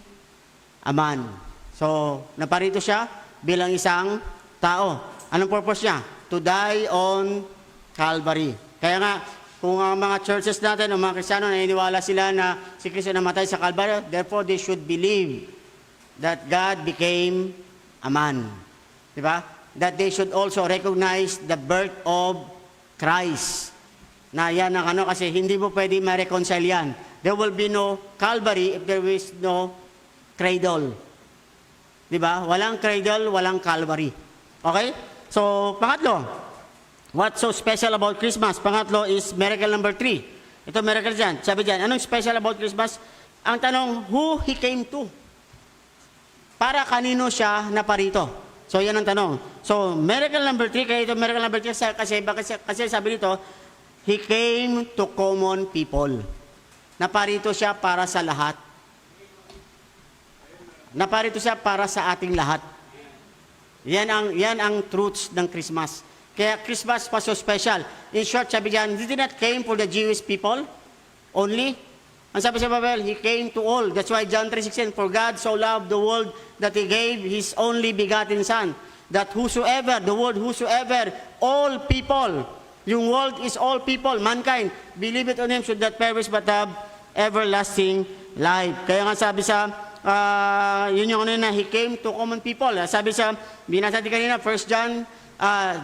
a man. So, naparito siya bilang isang tao. Anong purpose niya? To die on Calvary. Kaya nga, kung ang mga churches natin, ang mga Kristiyano, naniniwala sila na si Kristo namatay sa Calvary, therefore they should believe that God became a man. Diba? That they should also recognize the birth of Christ. Na yan ang kasi hindi mo pwede ma-reconcile yan. There will be no Calvary if there is no cradle. Diba? Walang cradle, walang Calvary. Okay? So, pangatlo, what's so special about Christmas? Pangatlo is miracle number 3. Ito miracle dyan. Sabi dyan, anong special about Christmas? Ang tanong, who He came to? Para kanino siya naparito? So, yan ang tanong. So, miracle number 3, kaya ito miracle number 3, kasi sabi dito, He came to common people. Naparito siya para sa lahat. Naparito siya para sa ating lahat. Yan ang truths ng Christmas. Kaya Christmas was so special. In short, sabi diyan, He did not came for the Jewish people only. Ang sabi sa Bible, He came to all. That's why John 3:16, for God so loved the world that He gave His only begotten Son, that whosoever, the word whosoever, all people, yung world is all people, mankind, believe it on Him should not perish but have everlasting life. Kaya nga sabi sa, yun yung na, He came to common people. Sabi sa, binasa natin kanina, 1 John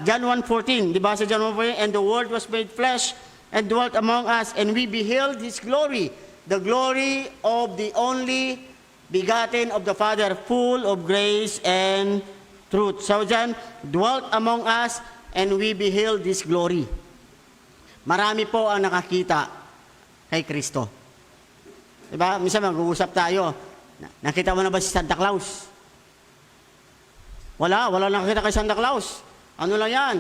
1:14, di ba sa John 1:14, and the Word was made flesh and dwelt among us, and we beheld His glory, the glory of the only begotten of the Father, full of grace and truth. So John, dwelt among us, and we beheld His glory. Marami po ang nakakita kay Kristo. Di ba? Minsan mag-uusap tayo, nakita mo na ba si Santa Claus? Wala nakakita kay Santa Claus. Ano lang yan?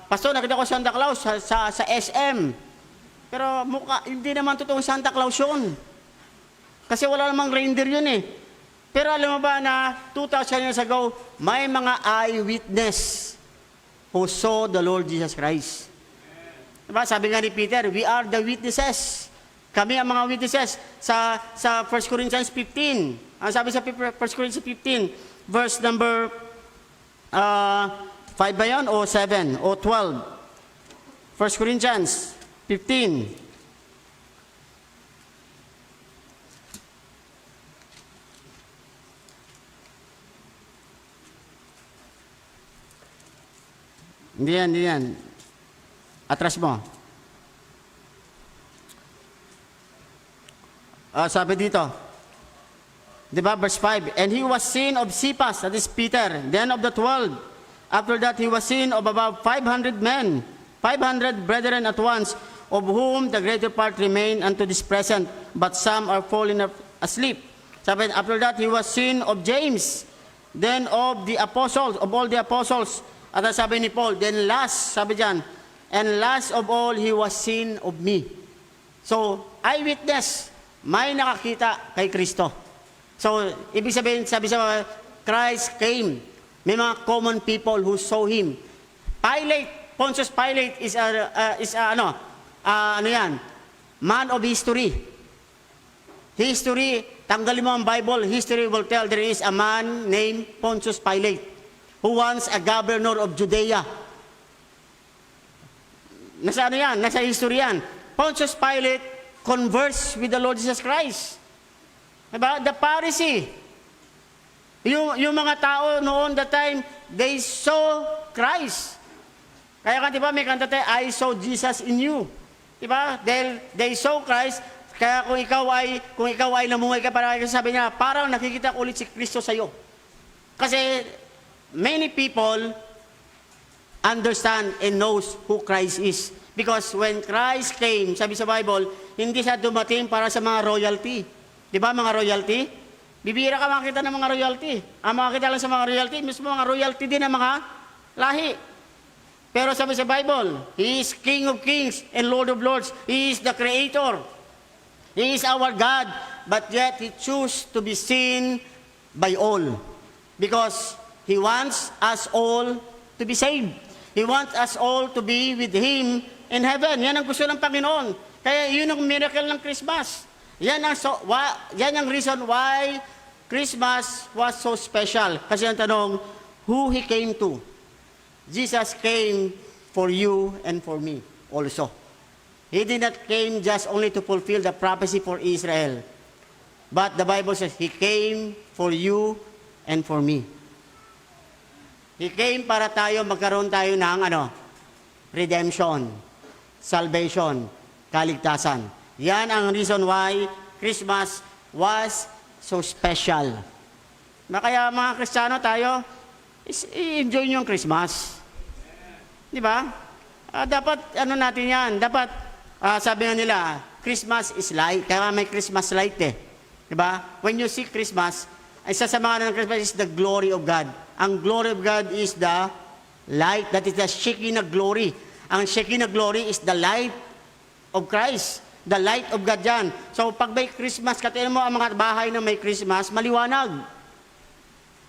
Pastor, nakita ko Santa Claus sa SM. Pero hindi naman totoong Santa Claus yun. Kasi wala namang reindeer yun eh. Pero alam mo ba na 2,000 years ago, may mga eyewitness who saw the Lord Jesus Christ. Diba? Sabi nga ni Peter, we are the witnesses. Kami ang mga witnesses sa 1 Corinthians 15. Ang sabi sa 1 Corinthians 15, verse number 5 ba yan? O 7? O 12? 1 Corinthians 15. Hindi yan. Atras mo. Sabi dito, di ba, verse 5, and he was seen of Cephas, that is Peter, then of the 12. After that, he was seen of about 500 men, 500 brethren at once, of whom the greater part remain unto this present, but some are fallen asleep. Sabi, after that, he was seen of James, then of the apostles, of all the apostles. At ang sabi ni Paul, then last, sabi dyan, and last of all, he was seen of me. So, eyewitness, may nakakita kay Kristo. So, ibig sabihin, sabi sa Christ came. May mga common people who saw him. Pilate, Pontius Pilate is man of history. History, tanggalin mo ang Bible, history will tell there is a man named Pontius Pilate who once a governor of Judea. Nasa ano yan? Nasa history yan. Pontius Pilate conversed with the Lord Jesus Christ. Diba? The Pharisee. Yung mga tao noon that time, they saw Christ. Kaya diba, may kanta tayo, I saw Jesus in you. Diba? They saw Christ. Kaya kung ikaw ay namungay ka, para sabi niya, parang nakikita ko ulit si Kristo sa iyo. Kasi many people understand and knows who Christ is. Because when Christ came, sabi sa Bible, hindi siya dumating para sa mga royalty. Di ba mga royalty? Bibira ka makakita ng mga royalty. Ang makakita lang sa mga royalty, mismo mga royalty din ng mga lahi. Pero sabi sa Bible, He is King of Kings and Lord of Lords. He is the Creator. He is our God, but yet He chose to be seen by all. Because He wants us all to be saved. He wants us all to be with Him in heaven. Yan ang gusto ng Panginoon. Kaya yun ang miracle ng Christmas. Yan ang reason why Christmas was so special. Kasi ang tanong, who He came to? Jesus came for you and for me also. He did not came just only to fulfill the prophecy for Israel. But the Bible says, He came for you and for me. He came para magkaroon tayo ng redemption, salvation, kaligtasan. Yan ang reason why Christmas was so special. Kaya mga Kristiyano tayo, enjoy nyo ang Christmas. Di ba? Dapat, natin yan, dapat, sabi nga nila, Christmas is light. Kaya may Christmas light Di ba? When you see Christmas, isa sa mga ng Christmas is the glory of God. Ang glory of God is the light. That is the Shekinah glory. Ang Shekinah glory is the light of Christ. The light of God yan. So, pag may Christmas, katulad mo ang mga bahay na may Christmas, maliwanag.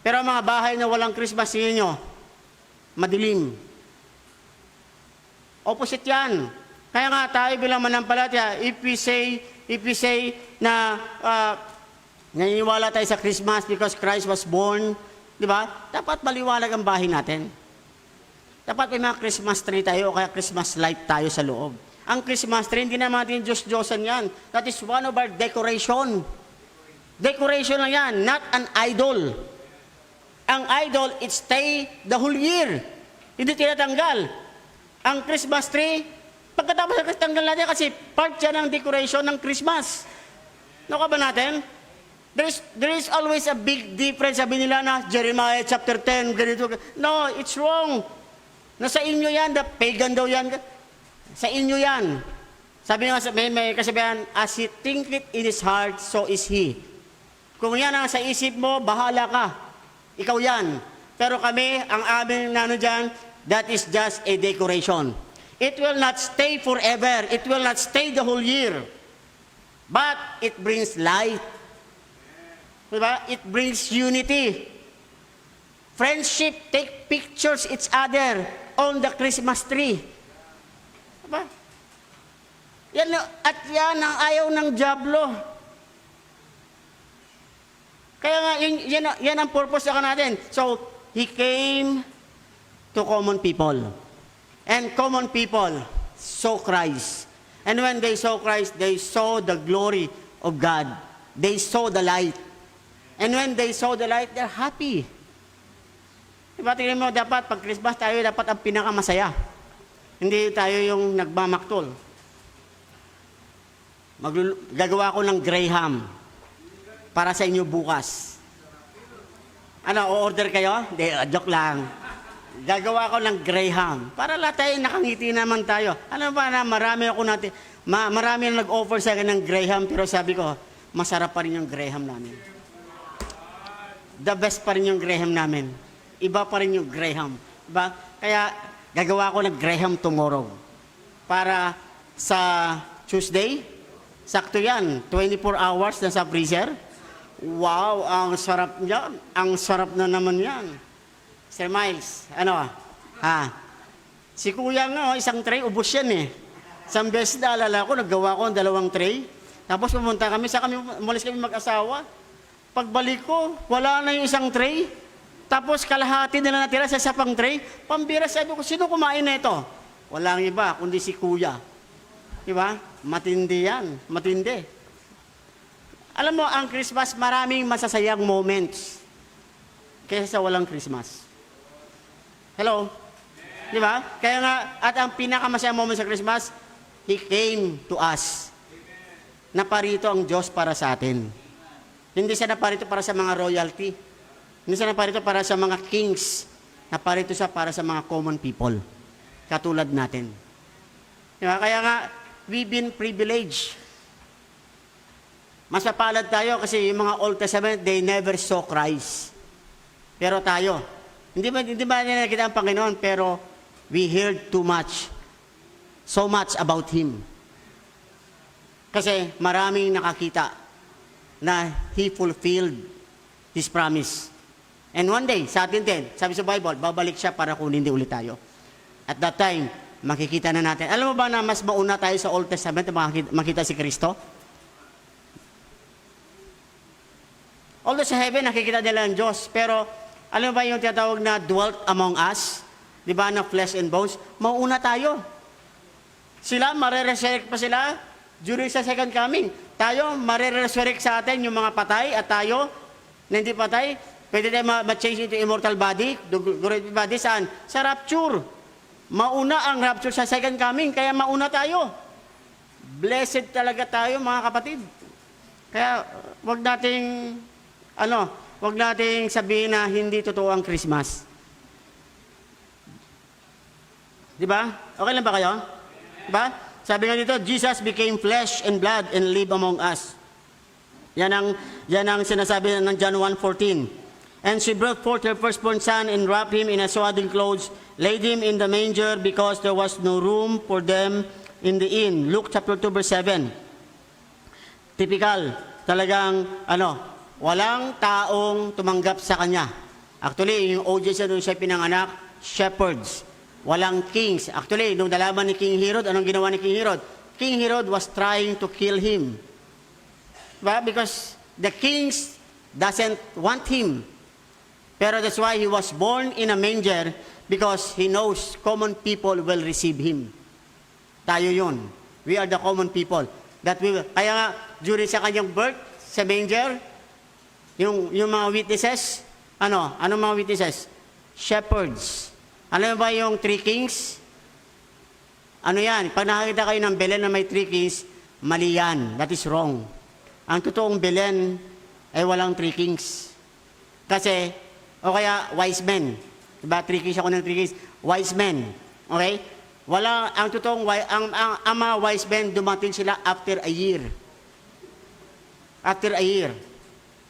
Pero ang mga bahay na walang Christmas, nyo, madilim. Opposite yan. Kaya nga tayo bilang manampalataya, if we say na naniniwala tayo sa Christmas because Christ was born, di ba? Dapat maliwanag ang bahay natin. Dapat may mga Christmas tree tayo o kaya Christmas light tayo sa loob. Ang Christmas tree, hindi naman natin Diyos-Diyosan yan. That is one of our decoration. Decoration lang yan, not an idol. Ang idol, it stay the whole year. Hindi tinatanggal. Ang Christmas tree, pagkatapos sa tanggal natin kasi part yan ng decoration ng Christmas. Ano ka ba natin? There is always a big difference. Sabi nila na Jeremiah chapter 10, ganito. No, it's wrong. Nasa inyo yan, the pagan daw yan. Sa inyo yan. Sabi nga, may kasabihan, as he thinketh in his heart, so is he. Kung yan ang sa isip mo, bahala ka. Ikaw yan. Pero kami, ang amin na dyan, that is just a decoration. It will not stay forever. It will not stay the whole year. But it brings light. Diba? It brings unity. Friendship, take pictures each other on the Christmas tree. Diba? Yan ang ayaw ng Diablo. Kaya nga, yan ang purpose natin. So, He came to common people. And common people saw Christ. And when they saw Christ, they saw the glory of God. They saw the light. And when they saw the light, they're happy. Diba, tingnan mo, dapat pag Christmas tayo, dapat ang pinakamasaya. Hindi tayo yung nagmamaktol. Gagawa ko ng Graham para sa inyo bukas. O-order kayo? Hindi, joke lang. Gagawa ko ng Graham. Para lahat tayo, nakangiti naman tayo. Alam ba na marami na nag-offer sa akin ng Graham, pero sabi ko, masarap pa rin yung Graham namin. the best pa rin yung Graham namin. Iba pa rin yung Graham. Diba? Kaya gagawa ko ng Graham tomorrow. Para sa Tuesday, sakto yan, 24 hours na sa freezer. Wow, ang sarap niyan. Ang sarap na naman yan. Sir Miles, ano? Si Kuya nga, isang tray, ubos yan eh. Isang beses na alala ko, naggawa ko ng 2 tray. Tapos pumunta kami, umalis kami mag-asawa. Pagbalik ko, wala na yung isang tray. Tapos kalahati nila natira sa isang tray. Pambira, sabi ko, sino kumain na ito? Walang iba, kundi si Kuya. Diba? Matindi yan. Matindi. Alam mo, ang Christmas, maraming masasayang moments kaysa sa walang Christmas. Hello? Diba? Kaya nga, at ang pinakamasayang moment sa Christmas, He came to us. Naparito ang Diyos para sa atin. Hindi siya naparito para sa mga royalty. Hindi siya naparito para sa mga kings. Naparito siya para sa mga common people. Katulad natin. Diba? Kaya nga, we've been privileged. Mas mapalad tayo kasi yung mga Old Testament, they never saw Christ. Pero tayo, hindi ba nila nakita ang Panginoon, pero we heard too much. So much about Him. Kasi maraming nakakita na He fulfilled His promise. And one day, sa atin din, sabi sa Bible, babalik siya para kunin din ulit tayo. At that time, makikita na natin. Alam mo ba na mas mauna tayo sa Old Testament na makita si Kristo? Although sa heaven, nakikita nila ang Diyos. Pero, alam mo ba yung tinatawag na dwelt among us? Di ba, na flesh and bones? Mauna tayo. Sila, mareresurrect pa sila during sa second coming. Tayo, mareresurrect sa atin yung mga patay at tayo, na hindi patay, pwede tayo ma-change into immortal body, glorified body, saan? Sa rapture. Mauna ang rapture sa second coming, kaya mauna tayo. Blessed talaga tayo, mga kapatid. Kaya, wag nating sabihin na hindi totoo ang Christmas. Di ba? Okay lang ba kayo? Di ba? Sabi nga dito, Jesus became flesh and blood and lived among us. Yan ang sinasabi ng John 1:14. And she brought forth her firstborn son and wrapped him in a swaddling clothes, laid him in the manger because there was no room for them in the inn. Luke chapter 2 verse 7. Typical, talagang walang taong tumanggap sa kanya. Actually, yung audience doon siya pinanganak, shepherds. Walang kings. Actually, nung nalaman ni King Herod, anong ginawa ni King Herod? King Herod was trying to kill him. Diba? Because the kings doesn't want him. Pero that's why he was born in a manger, because he knows common people will receive him. Tayo yun. We are the common people. Kaya nga, during sa kanyang birth, sa manger, yung mga witnesses, anong mga witnesses? Shepherds. Alam mo ba yung 3 kings? Ano yan? Pag nakakita kayo ng Belen na may 3 kings, mali yan. That is wrong. Ang totoong Belen ay walang 3 kings. Kasi, o kaya wise men. Diba? 3 kings ako ng 3 kings. Wise men. Okay? Ang totoong, ang mga wise men, dumating sila after a year. After a year.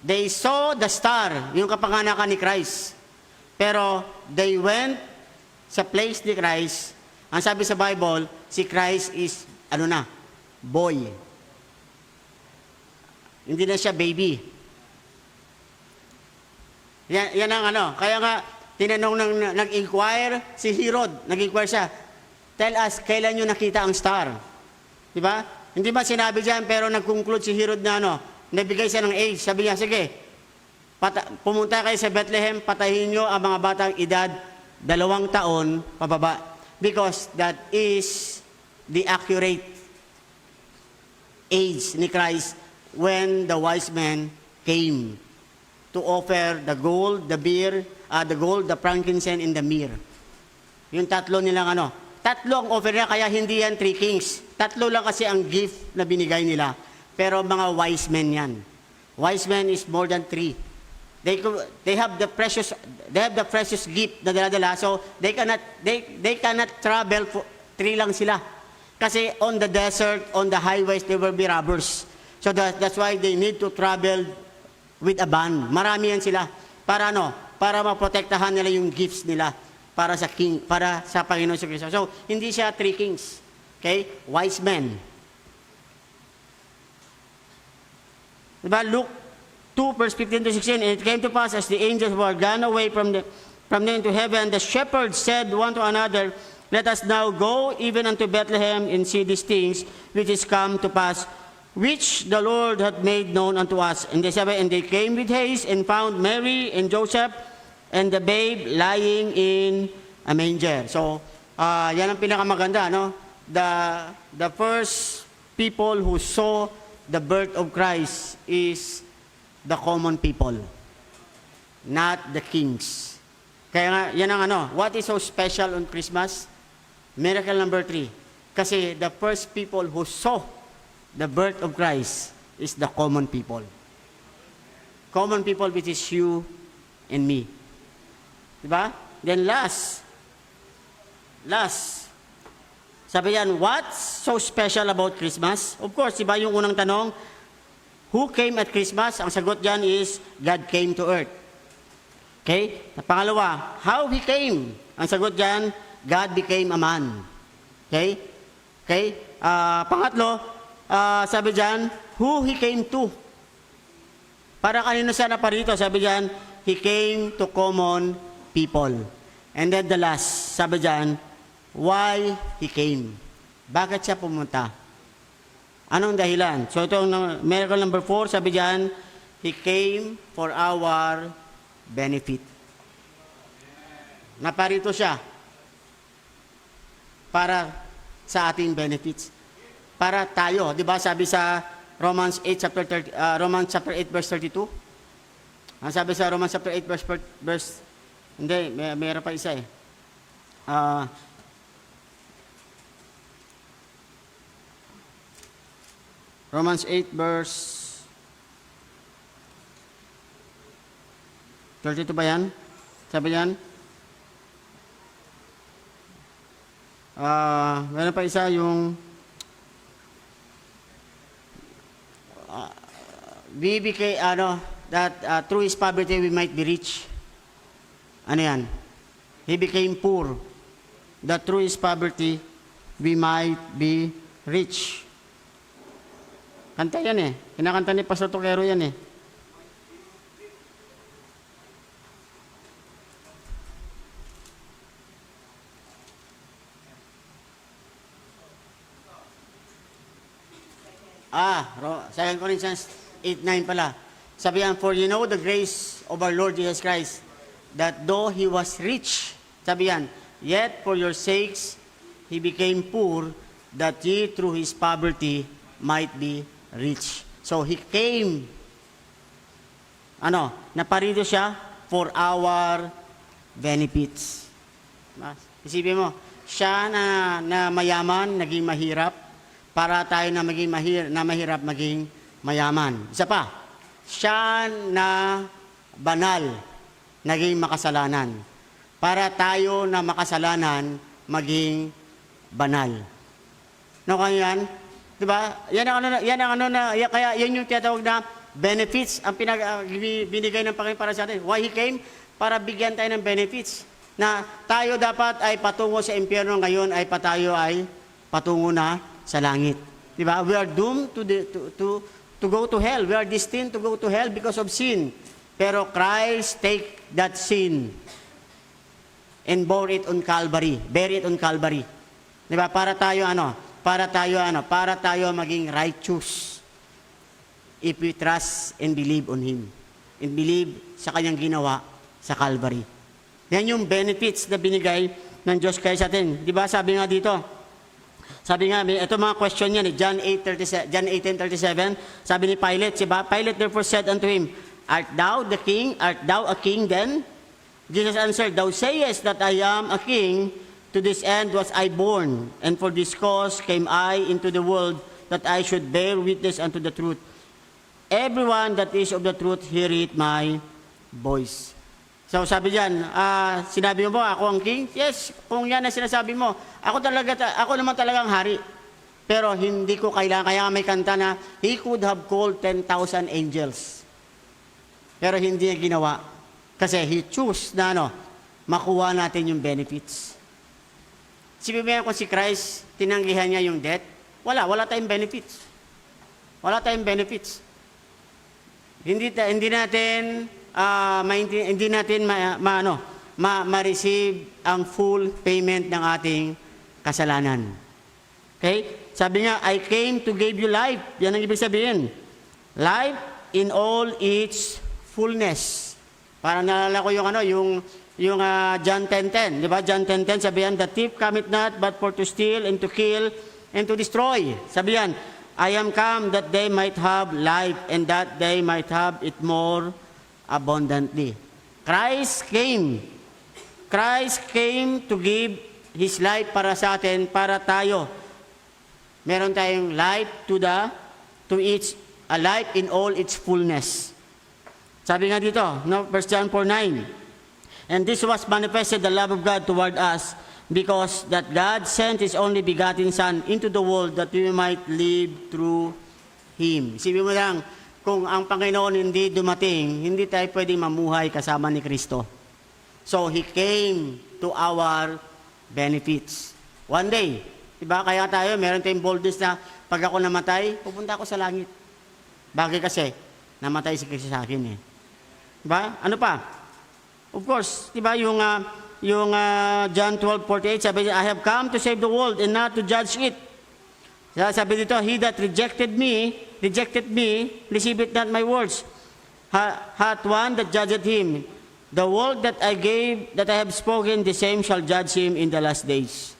They saw the star, yung kapanganakan ni Christ. Pero they went sa place ni Christ. Ang sabi sa Bible, si Christ is, boy. Hindi na siya baby. Yan ang Kaya nga, tinanong nag-inquire si Herod, nag-inquire siya, tell us, kailan nyo nakita ang star? Diba? Hindi ba sinabi dyan, pero nag-conclude si Herod na nabigay siya ng age. Sabi niya, sige, pumunta kayo sa Bethlehem, patayin nyo ang mga batang edad 2 taon pababa. Because that is the accurate age ni Christ when the wise men came to offer the gold, the frankincense, and the myrrh. Yung tatlo nilang tatlo ang offer niya, kaya hindi yan 3 kings. Tatlo lang kasi ang gift na binigay nila. Pero mga wise men yan. Wise men is more than 3. They have the precious gift na dala-dala, so they cannot travel for 3 lang sila. Kasi on the desert, on the highways, there will be robbers. So that's why they need to travel with a band. Marami yan sila. Para ano? Para maprotektahan nila yung gifts nila para sa king, para sa Panginoon sa Kristo. So, hindi siya three kings. Okay? Wise men. Diba? Luke 2, verse 15 to 16, and it came to pass as the angels were gone away from them into heaven, the shepherds said one to another, let us now go even unto Bethlehem and see these things which is come to pass, which the Lord hath made known unto us. And they came with haste and found Mary and Joseph and the babe lying in a manger. So, yan ang pinakamaganda, no? The first people who saw the birth of Christ is the common people, not the kings. Kaya nga, yan ang ano, what is so special on Christmas? Miracle number 3. Kasi the first people who saw the birth of Christ is the common people. Common people, which is you and me. Diba? Then last, sabi yan, what's so special about Christmas? Of course, diba yung unang tanong, who came at Christmas? Ang sagot dyan is, God came to earth. Okay? Pangalawa, how He came? Ang sagot dyan, God became a man. Okay? Okay? Pangatlo, sabi dyan, who He came to? Para kanino siya naparito? Sabi dyan, He came to common people. And then the last, sabi dyan, why He came? Bakit siya pumunta? Anong dahilan? So itong miracle number 4, sabi dyan, He came for our benefit. Naparito siya para sa ating benefits. Para tayo, di ba sabi sa Romans chapter 8 verse 32? Ang sabi sa Romans chapter 8 verse hindi, mayroon pa isa eh. Romans 8 verse 32 ba yan? Sabi yan? Meron pa isa yung we became, that through His poverty we might be rich. Ano yan? He became poor, that through His poverty we might be rich. Kanta yan eh. Kinakanta ni Pastor Toquero yan eh. Second Corinthians 8:9 pala. Sabi yan, for you know the grace of our Lord Jesus Christ, that though He was rich, sabi yan, yet for your sakes He became poor, that ye through His poverty might be rich. So He came, naparito siya for our benefits. Isipin mo, siya na mayaman, naging mahirap, para tayo na maging mahirap maging mayaman. Isa pa, siya na banal, naging makasalanan. Para tayo na makasalanan, maging banal. No, kaya yan? Diba? Kaya yan yung tinatawag na benefits ang binigay ng Panginoon para sa atin. Why He came? Para bigyan tayo ng benefits. Na tayo dapat ay patungo sa impyerno, ngayon ay tayo ay patungo na sa langit. Diba? We are doomed to go to hell. We are destined to go to hell because of sin. Pero Christ take that sin and bore it on Calvary. Bear it on Calvary. Diba? Para tayo maging righteous if we trust and believe on Him. And believe sa Kanyang ginawa sa Calvary. Yan yung benefits na binigay ng Diyos kay sa atin. Diba? Sabi nga dito, ito mga question yan, John 18:37, sabi ni Pilate, diba? Pilate therefore said unto him, Art thou the king? Art thou a king then? Jesus answered, Thou sayest that I am a king, to this end was I born, and for this cause came I into the world, that I should bear witness unto the truth. Everyone that is of the truth heareth my voice. So sabi diyan, sinabi mo ba ako ang king? Yes, kung yan ang sinasabi mo. Ako naman talagang hari. Pero hindi ko kailangan, kaya may kanta na, He could have called 10,000 angels. Pero hindi niya ginawa. Kasi He chose na makuha natin yung benefits. Sipin mo yan kung si Christ, tinanggihan niya yung death, wala tayong benefits. Wala tayong benefits. Hindi natin ma-receive ang full payment ng ating kasalanan. Okay? Sabi nga, I came to give you life. Yan ang ibig sabihin. Life in all its fullness. Parang naalala ko yung John 10:10, di ba? John 10:10, sabihan, the thief cometh not but for to steal and to kill and to destroy. Sabihan, I am come that they might have life and that they might have it more abundantly. Christ came to give His life para sa atin, para tayo. Meron tayong life a life in all its fullness. Sabi nga dito, 1 John 4:9, and this was manifested the love of God toward us, because that God sent His only begotten Son into the world that we might live through Him. Isipin mo lang, kung ang Panginoon hindi dumating, hindi tayo pwedeng mamuhay kasama ni Kristo. So, He came to our benefits. One day, diba, kaya tayo, meron tayong boldness na pag ako namatay, pupunta ako sa langit. Bagay kasi, namatay si Kristo sa akin eh. Diba? Ano pa? Of course, diba, yung John 12:48, sabi niya, I have come to save the world and not to judge it. Sabi dito, he that rejected me, receiveth not my words. Hath one that judgeth him. The word that I have spoken, the same shall judge him in the last days.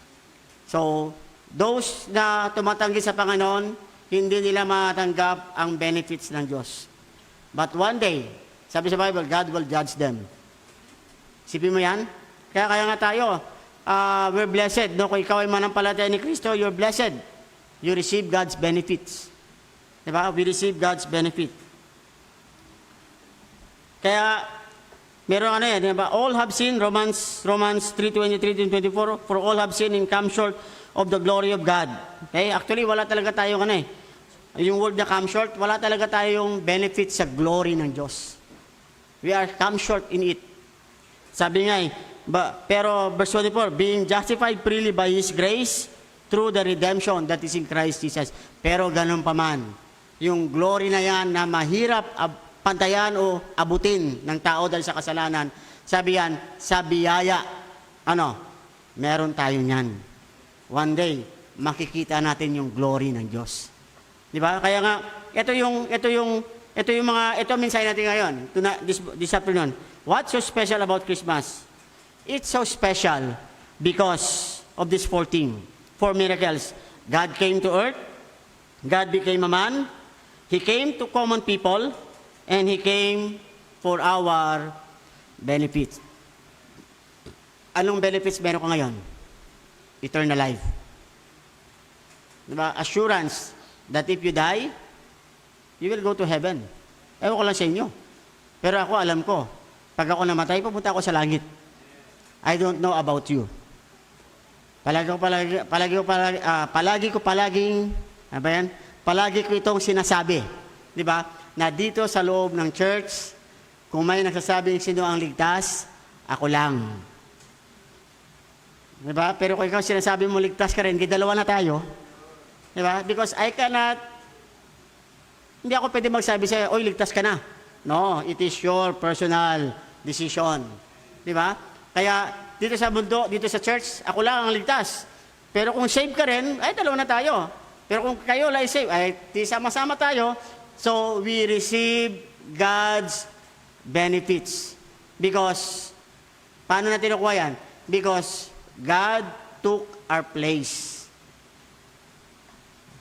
So, those na tumatanggi sa Panginoon, hindi nila matanggap ang benefits ng Diyos. But one day, sabi sa Bible, God will judge them. Sipin mo yan? Kaya nga tayo, we're blessed. No? Kung ikaw ay manampalataya ni Kristo, you're blessed. You receive God's benefits. Diba? We receive God's benefit. Kaya, meron diba? All have sinned, Romans 3:23-24, for all have sinned and come short of the glory of God. Okay? Actually, wala talaga tayong yung word na come short, wala talaga tayong benefit sa glory ng Diyos. We are come short in it. Sabi nga pero verse 24, being justified freely by His grace through the redemption that is in Christ Jesus. Pero ganun pa man, yung glory na yan na mahirap pantayan o abutin ng tao dahil sa kasalanan, sabi yan, sa biyaya, meron tayo niyan. One day, makikita natin yung glory ng Diyos. Di ba? Kaya nga, ito mensahe natin ngayon, this afternoon. What's so special about Christmas? It's so special because of these 4 miracles. God came to earth, God became a man, He came to common people, and He came for our benefits. Anong benefits meron ka ngayon? Eternal life. Diba? Assurance that if you die, you will go to heaven. Ewan ko lang sa inyo. Pero ako, alam ko, pag ako namatay, pupunta ako sa langit. I don't know about you. Palagi ko itong sinasabi. Di ba? Na dito sa loob ng church, kung may nagsasabing sino ang ligtas, ako lang. Di ba? Pero kung ikaw sinasabi mo ligtas ka rin, di dalawa na tayo. Di ba? Because hindi ako pwede magsabi sa'yo, oy, ligtas ka na. No, it is your personal decision. Di ba? Kaya dito sa mundo, dito sa church, ako lang ang ligtas. Pero kung save ka rin, ay dalawa na tayo. Pero kung kayo lang save, ay di sama-sama tayo. So we receive God's benefits. Because, paano natin nakuha yan? Because God took our place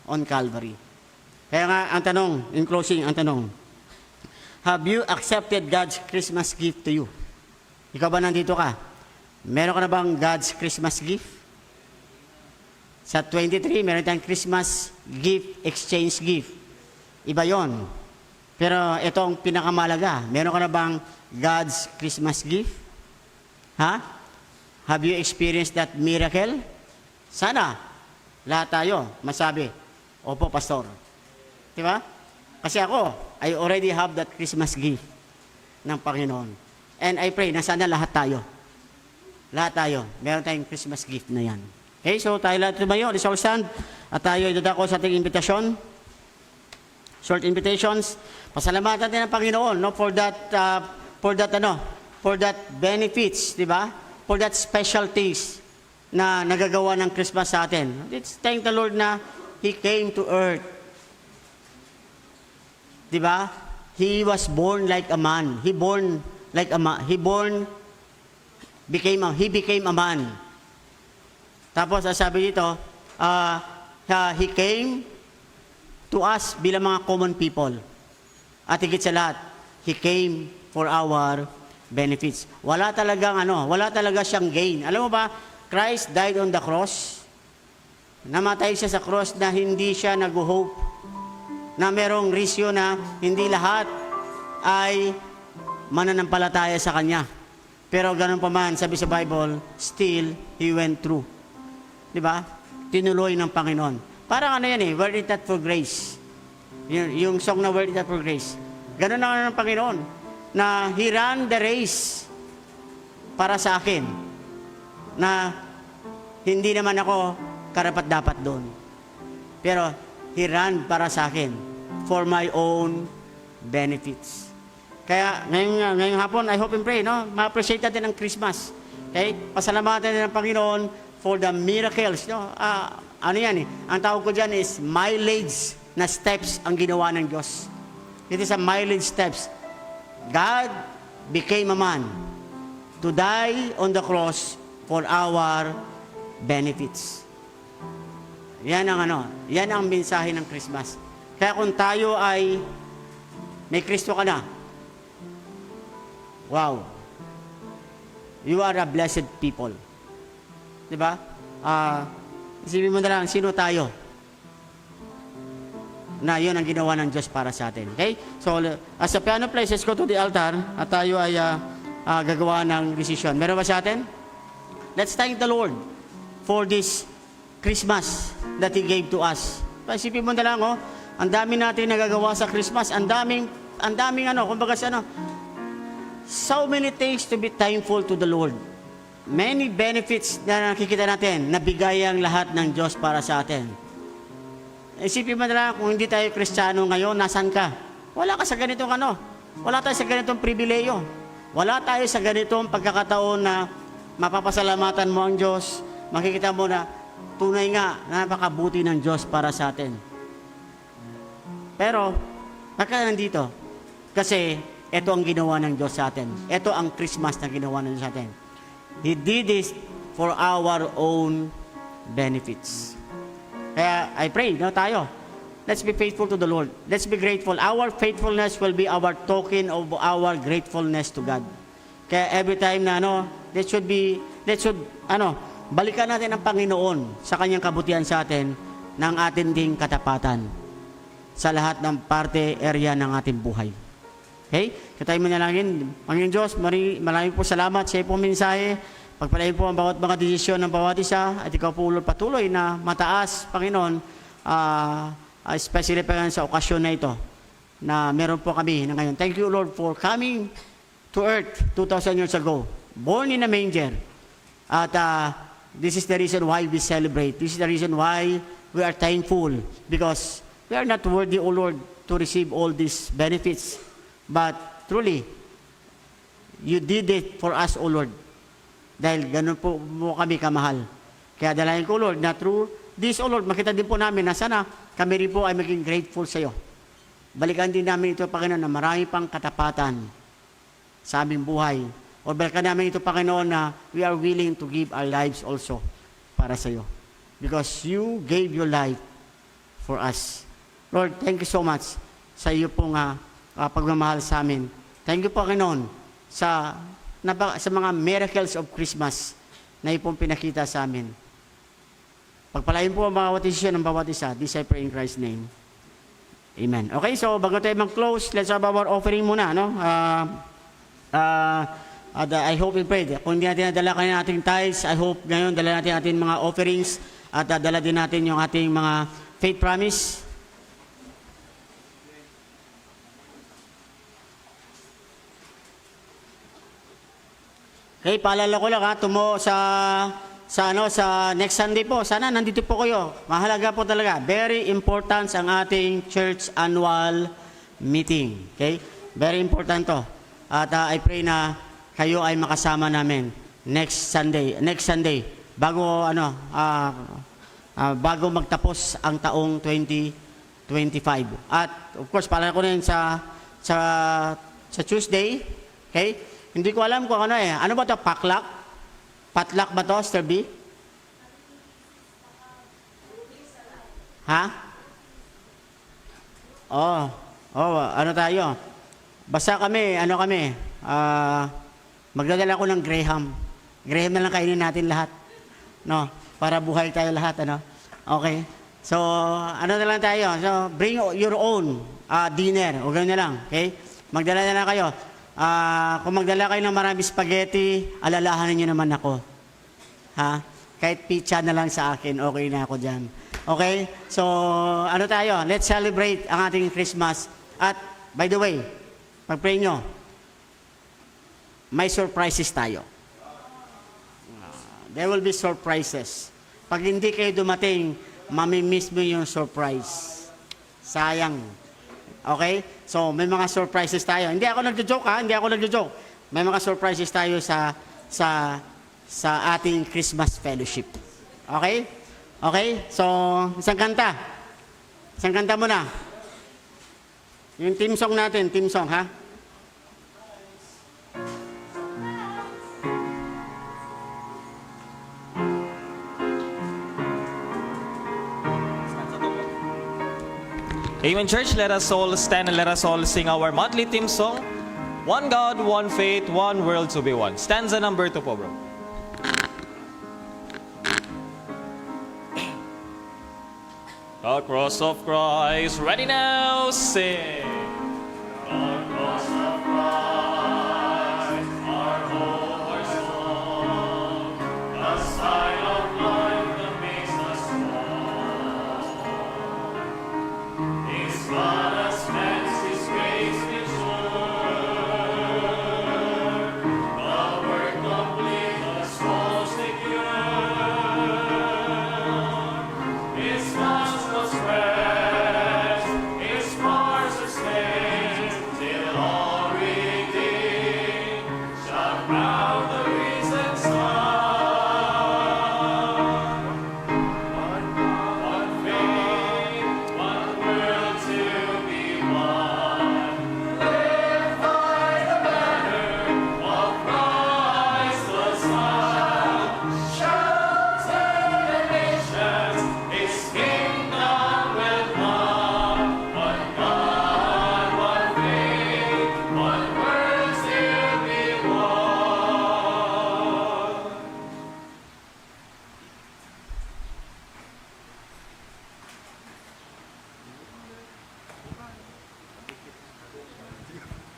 on Calvary. Kaya nga, ang tanong, in closing, have you accepted God's Christmas gift to you? Ikaw ba nandito ka? Meron ka na bang God's Christmas gift? Sa 23, meron tayong Christmas gift, exchange gift. Iba yon. Pero ito ang pinakamalaga. Meron ka na bang God's Christmas gift? Ha? Have you experienced that miracle? Sana, lahat tayo masabi, opo, Pastor. Diba? Kasi ako, I already have that Christmas gift ng Panginoon. And I pray na sana lahat tayo, meron tayong Christmas gift na yan. Okay, so tayo lahat tumayo, let's all stand. At tayo idadako sa ating invitation. Short invitations. Pasalamatan din ang Panginoon, no, for that benefits, di ba? For that special things na nagagawa ng Christmas sa atin. Let's thank the Lord na He came to earth. Di ba? He was born like a man. He became a man. Tapos sabi dito, He came to us bilang mga common people. At higit sa lahat, He came for our benefits. Wala talaga siyang gain. Alam mo ba, Christ died on the cross. Namatay siya sa cross na hindi siya nag-hope, na merong risyo na hindi lahat ay mananampalataya sa Kanya. Pero ganun pa man, sabi sa Bible, still, He went through. Di ba? Tinuloy ng Panginoon. Parang were it not for grace. Yung song na were it not for grace. Ganun na ng Panginoon, na He ran the race para sa akin, na hindi naman ako karapat-dapat doon. Pero He ran para sa akin for my own benefits. Kaya ngayong hapon, I hope and pray, no? Ma-appreciate natin ang Christmas. Okay? Pasalamatan natin ang Panginoon for the miracles, no? Ang tawag ko dyan is mileage na steps ang ginawa ng Diyos. It is a mileage steps. God became a man to die on the cross for our benefits. Yan ang mensahe ng Christmas. Kaya kung tayo ay may Kristo ka na, wow, you are a blessed people. Diba? Isipin mo na lang, sino tayo? Na yun ang ginawa ng Diyos para sa atin. Okay? So, as a piano plays, let's go to the altar at tayo ay gagawa ng decision. Meron ba sa atin? Let's thank the Lord for this Christmas that He gave to us. Isipin mo na lang, ang dami natin nagagawa sa Christmas. Ang daming kumbaga so many things to be thankful to the Lord. Many benefits na nakikita natin, nabigay ang lahat ng Diyos para sa atin. Isipin mo na lang, kung hindi tayo Kristiyano ngayon, nasan ka? Wala ka sa ganitong wala tayo sa ganitong pribileyo. Wala tayo sa ganitong pagkakataon na mapapasalamatan mo ang Diyos, makikita mo na tunay nga na napakabuti ng Diyos para sa atin. Pero, bakit nandito? Kasi, ito ang ginawa ng Diyos sa atin. Ito ang Christmas na ginawa ng Diyos sa atin. He did this for our own benefits. Kaya, I pray, tayo. Let's be faithful to the Lord. Let's be grateful. Our faithfulness will be our token of our gratefulness to God. Kaya every time na balikan natin ang Panginoon sa Kanyang kabutihan sa atin ng ating ding katapatan sa lahat ng area ng ating buhay. Okay? Kaya tayo manalangin. Panginoon Diyos, maraming po salamat sa iyong mensahe. Pagpalain po ang bawat mga desisyon ng bawat isa at ikaw po, Lord, patuloy na mataas, Panginoon, especially sa okasyon na ito na meron po kami na ngayon. Thank you, Lord, for coming to earth 2,000 years ago, born in a manger. At this is the reason why we celebrate. This is the reason why we are thankful, because we are not worthy, O Lord, to receive all these benefits. But truly, you did it for us, O Lord. Dahil ganun po mo kami kamahal. Kaya dalayan ko, Lord, na through this, O Lord, makita din po namin na sana kami rin po ay maging grateful sa iyo. Balikan din namin ito, Panginoon, na marami pang katapatan sa aming buhay. O balikan namin ito, Panginoon, na we are willing to give our lives also para sa iyo. Because you gave your life for us. Lord, thank you so much sa iyo pong pagmamahal sa amin. Thank you, Panginoon, sa mga miracles of Christmas na ipong pinakita sa amin. Pagpalain po ang bawat desisyon ng bawat isa. This I pray in Christ's name. Amen. Okay, so bago tayo mag-close, let's have our offering muna, no? I hope and pray. Kung hindi natin nadala kayo ating tithes, I hope ngayon dala natin ating mga offerings at dala din natin yung ating mga faith promise. Okay, paalala ko lang ha, sa next Sunday po, sana nandito po kayo. Mahalaga po talaga. Very important ang ating church annual meeting. Okay? Very important to. At I pray na kayo ay makasama namin next Sunday, bago bago magtapos ang taong 2025. At of course, paalala ko rin sa Tuesday, okay? Hindi ko alam kung ano eh. Ano ba 'to? Paklak? Patlak ba to, Sir B? Ha? Ano tayo? Basta kami, magdadala ko ng Graham. Graham na lang kainin natin lahat. No? Para buhay tayo lahat, ano? Okay. So, ano na lang tayo? So, bring your own dinner. O gano'n na lang. Okay? Magdala na lang kayo. Kung magdala kayo ng marami spaghetti, alalahanin nyo naman ako. Ha? Kahit pizza na lang sa akin, okay na ako dyan. Okay? So, ano tayo? Let's celebrate ang ating Christmas. At, by the way, pag-pray nyo, may surprises tayo. There will be surprises. Pag hindi kayo dumating, mamimiss mo yung surprise. Sayang. Okay? So, may mga surprises tayo. Hindi ako nagjo-joke ha, hindi ako nagjo-joke. May mga surprises tayo sa ating Christmas fellowship. Okay? Okay? So, isang kanta. Isang kanta muna. Yung team song natin, team song ha. Amen, church. Let us all stand and let us all sing our monthly theme song. One God, one faith, one world to be one. Stanza number 2 po, bro. The cross of Christ, ready now, sing. The cross of Christ, our hope, our song, the sign of life that makes us strong. His blood has cleansed, His grace ensure, the work complete, the soul secure. His cross was pressed, His scars sustained, till all redeemed shall crown the risen sun. One faith, one world to be won. Live by the banner of Christ the Son. Shout to the nations, His kingdom will come. One God, one faith, one world to be won.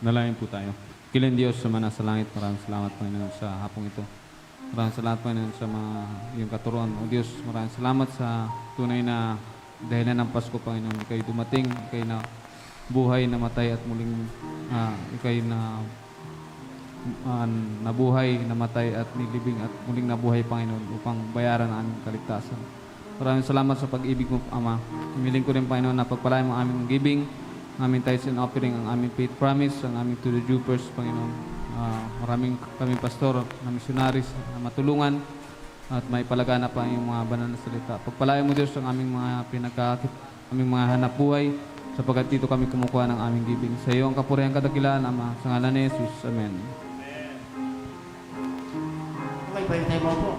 Nalayan po tayo. Kilin Diyos sa mana sa langit, maraming salamat Panginoon sa hapong ito. Maraming salamat Panginoon sa mga iyong katuruan. O Diyos, maraming salamat sa tunay na dahilan ng Pasko Panginoon. Ika'y dumating, ika'y na buhay, namatay at muling ika'y na nabuhay, namatay at nilibing at muling nabuhay Panginoon upang bayaran ang aming kaligtasan. Maraming salamat sa pag-ibig mo, Ama. Himiling ko rin Panginoon na pagpalain mo ang aming giving, ang aming tithes and offering, ang aming faith promise, ang aming to the Jupers, Panginoon. Maraming kami pastor na missionaries na matulungan at may palagana pa yung mga banal na salita. Pagpalain mo Diyos ang aming mga aming mga hanap buhay sapagkat dito kami kumukuha ng aming giving. Sa iyo ang kapurihan kadakilaan, Ama. Sa ngalan ni Jesus. Amen. Okay, pwede tayo mo po.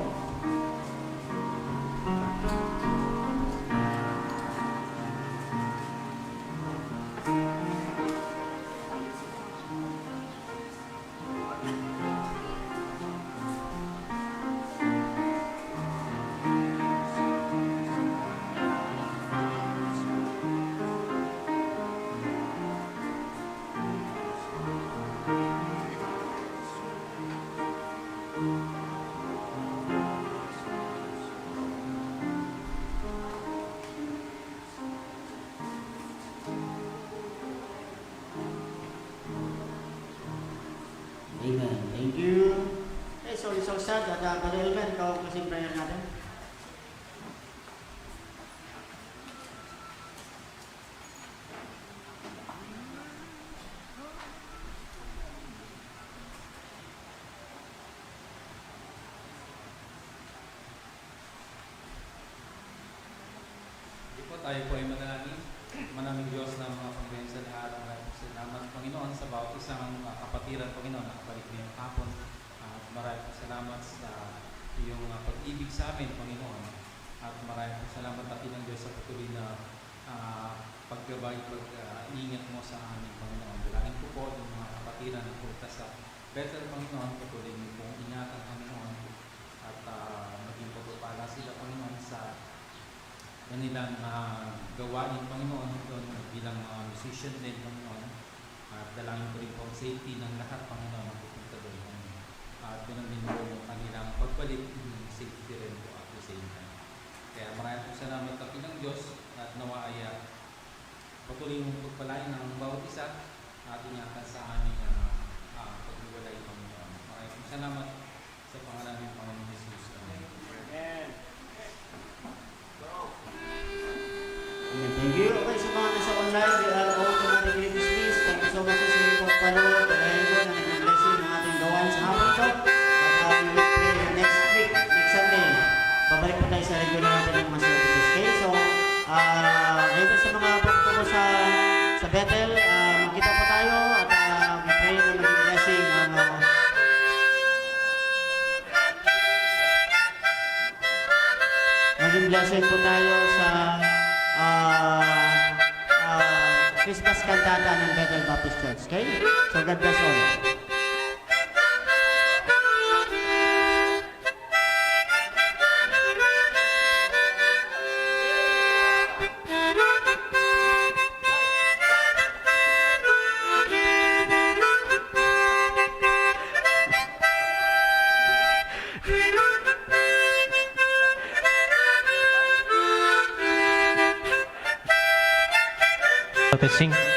Sad at Brother Elmer, ikaw ang closing prayer natin. Hindi po, tayo po ay manalangin. Manaming Diyos na mga panggayon sa lahat. Maraming salamat, Panginoon, sa bawat isang kapatiran, Panginoon, nakabalik ngayong hapon. At maraming salamat sa iyong pag-ibig sa amin, Panginoon. At maraming salamat pati ng Diyos sa patuloy na paggabay, pag-iingat mo sa amin, Panginoon. Dalangin ko po yung mga kapatiran na punta sa Bethel, Panginoon, patuloy mo pong ingatan, Panginoon. At maging pagpapala sila, Panginoon, sa kanilang gawain, Panginoon, doon bilang musician din, Panginoon. At dalangin ko rin po ang safety ng lahat, Panginoon, na pupunta doon. At ganoon din po yung kanilang pagbalik, yung safety rin po at the same time. Kaya maraming po salamat at ng Diyos at nawa ay patuloy mong pagpalain ng bawat isa at ingatan sa aming paghiwalay, Panginoon. Maraming po salamat sa pangalan ng Panginoon Jesus. Amen. Thank you. Okay, sa mga nasa online, we are automatically dismissed. Thank you so much sa inyong pagpanood. Dahil po na naging blessing ng ating gawain sa hapon ito. At we will pray next week, next Sunday. Babalik po tayo sa regular natin ng mga services. Okay, so, ngayon sa mga pagtuko sa Bethel, magkita po tayo at we pray na maging blessing maging blessing po tayo sa Christmas cantata ng Bethel Baptist Church. Okay? So God bless all. Okay, sing.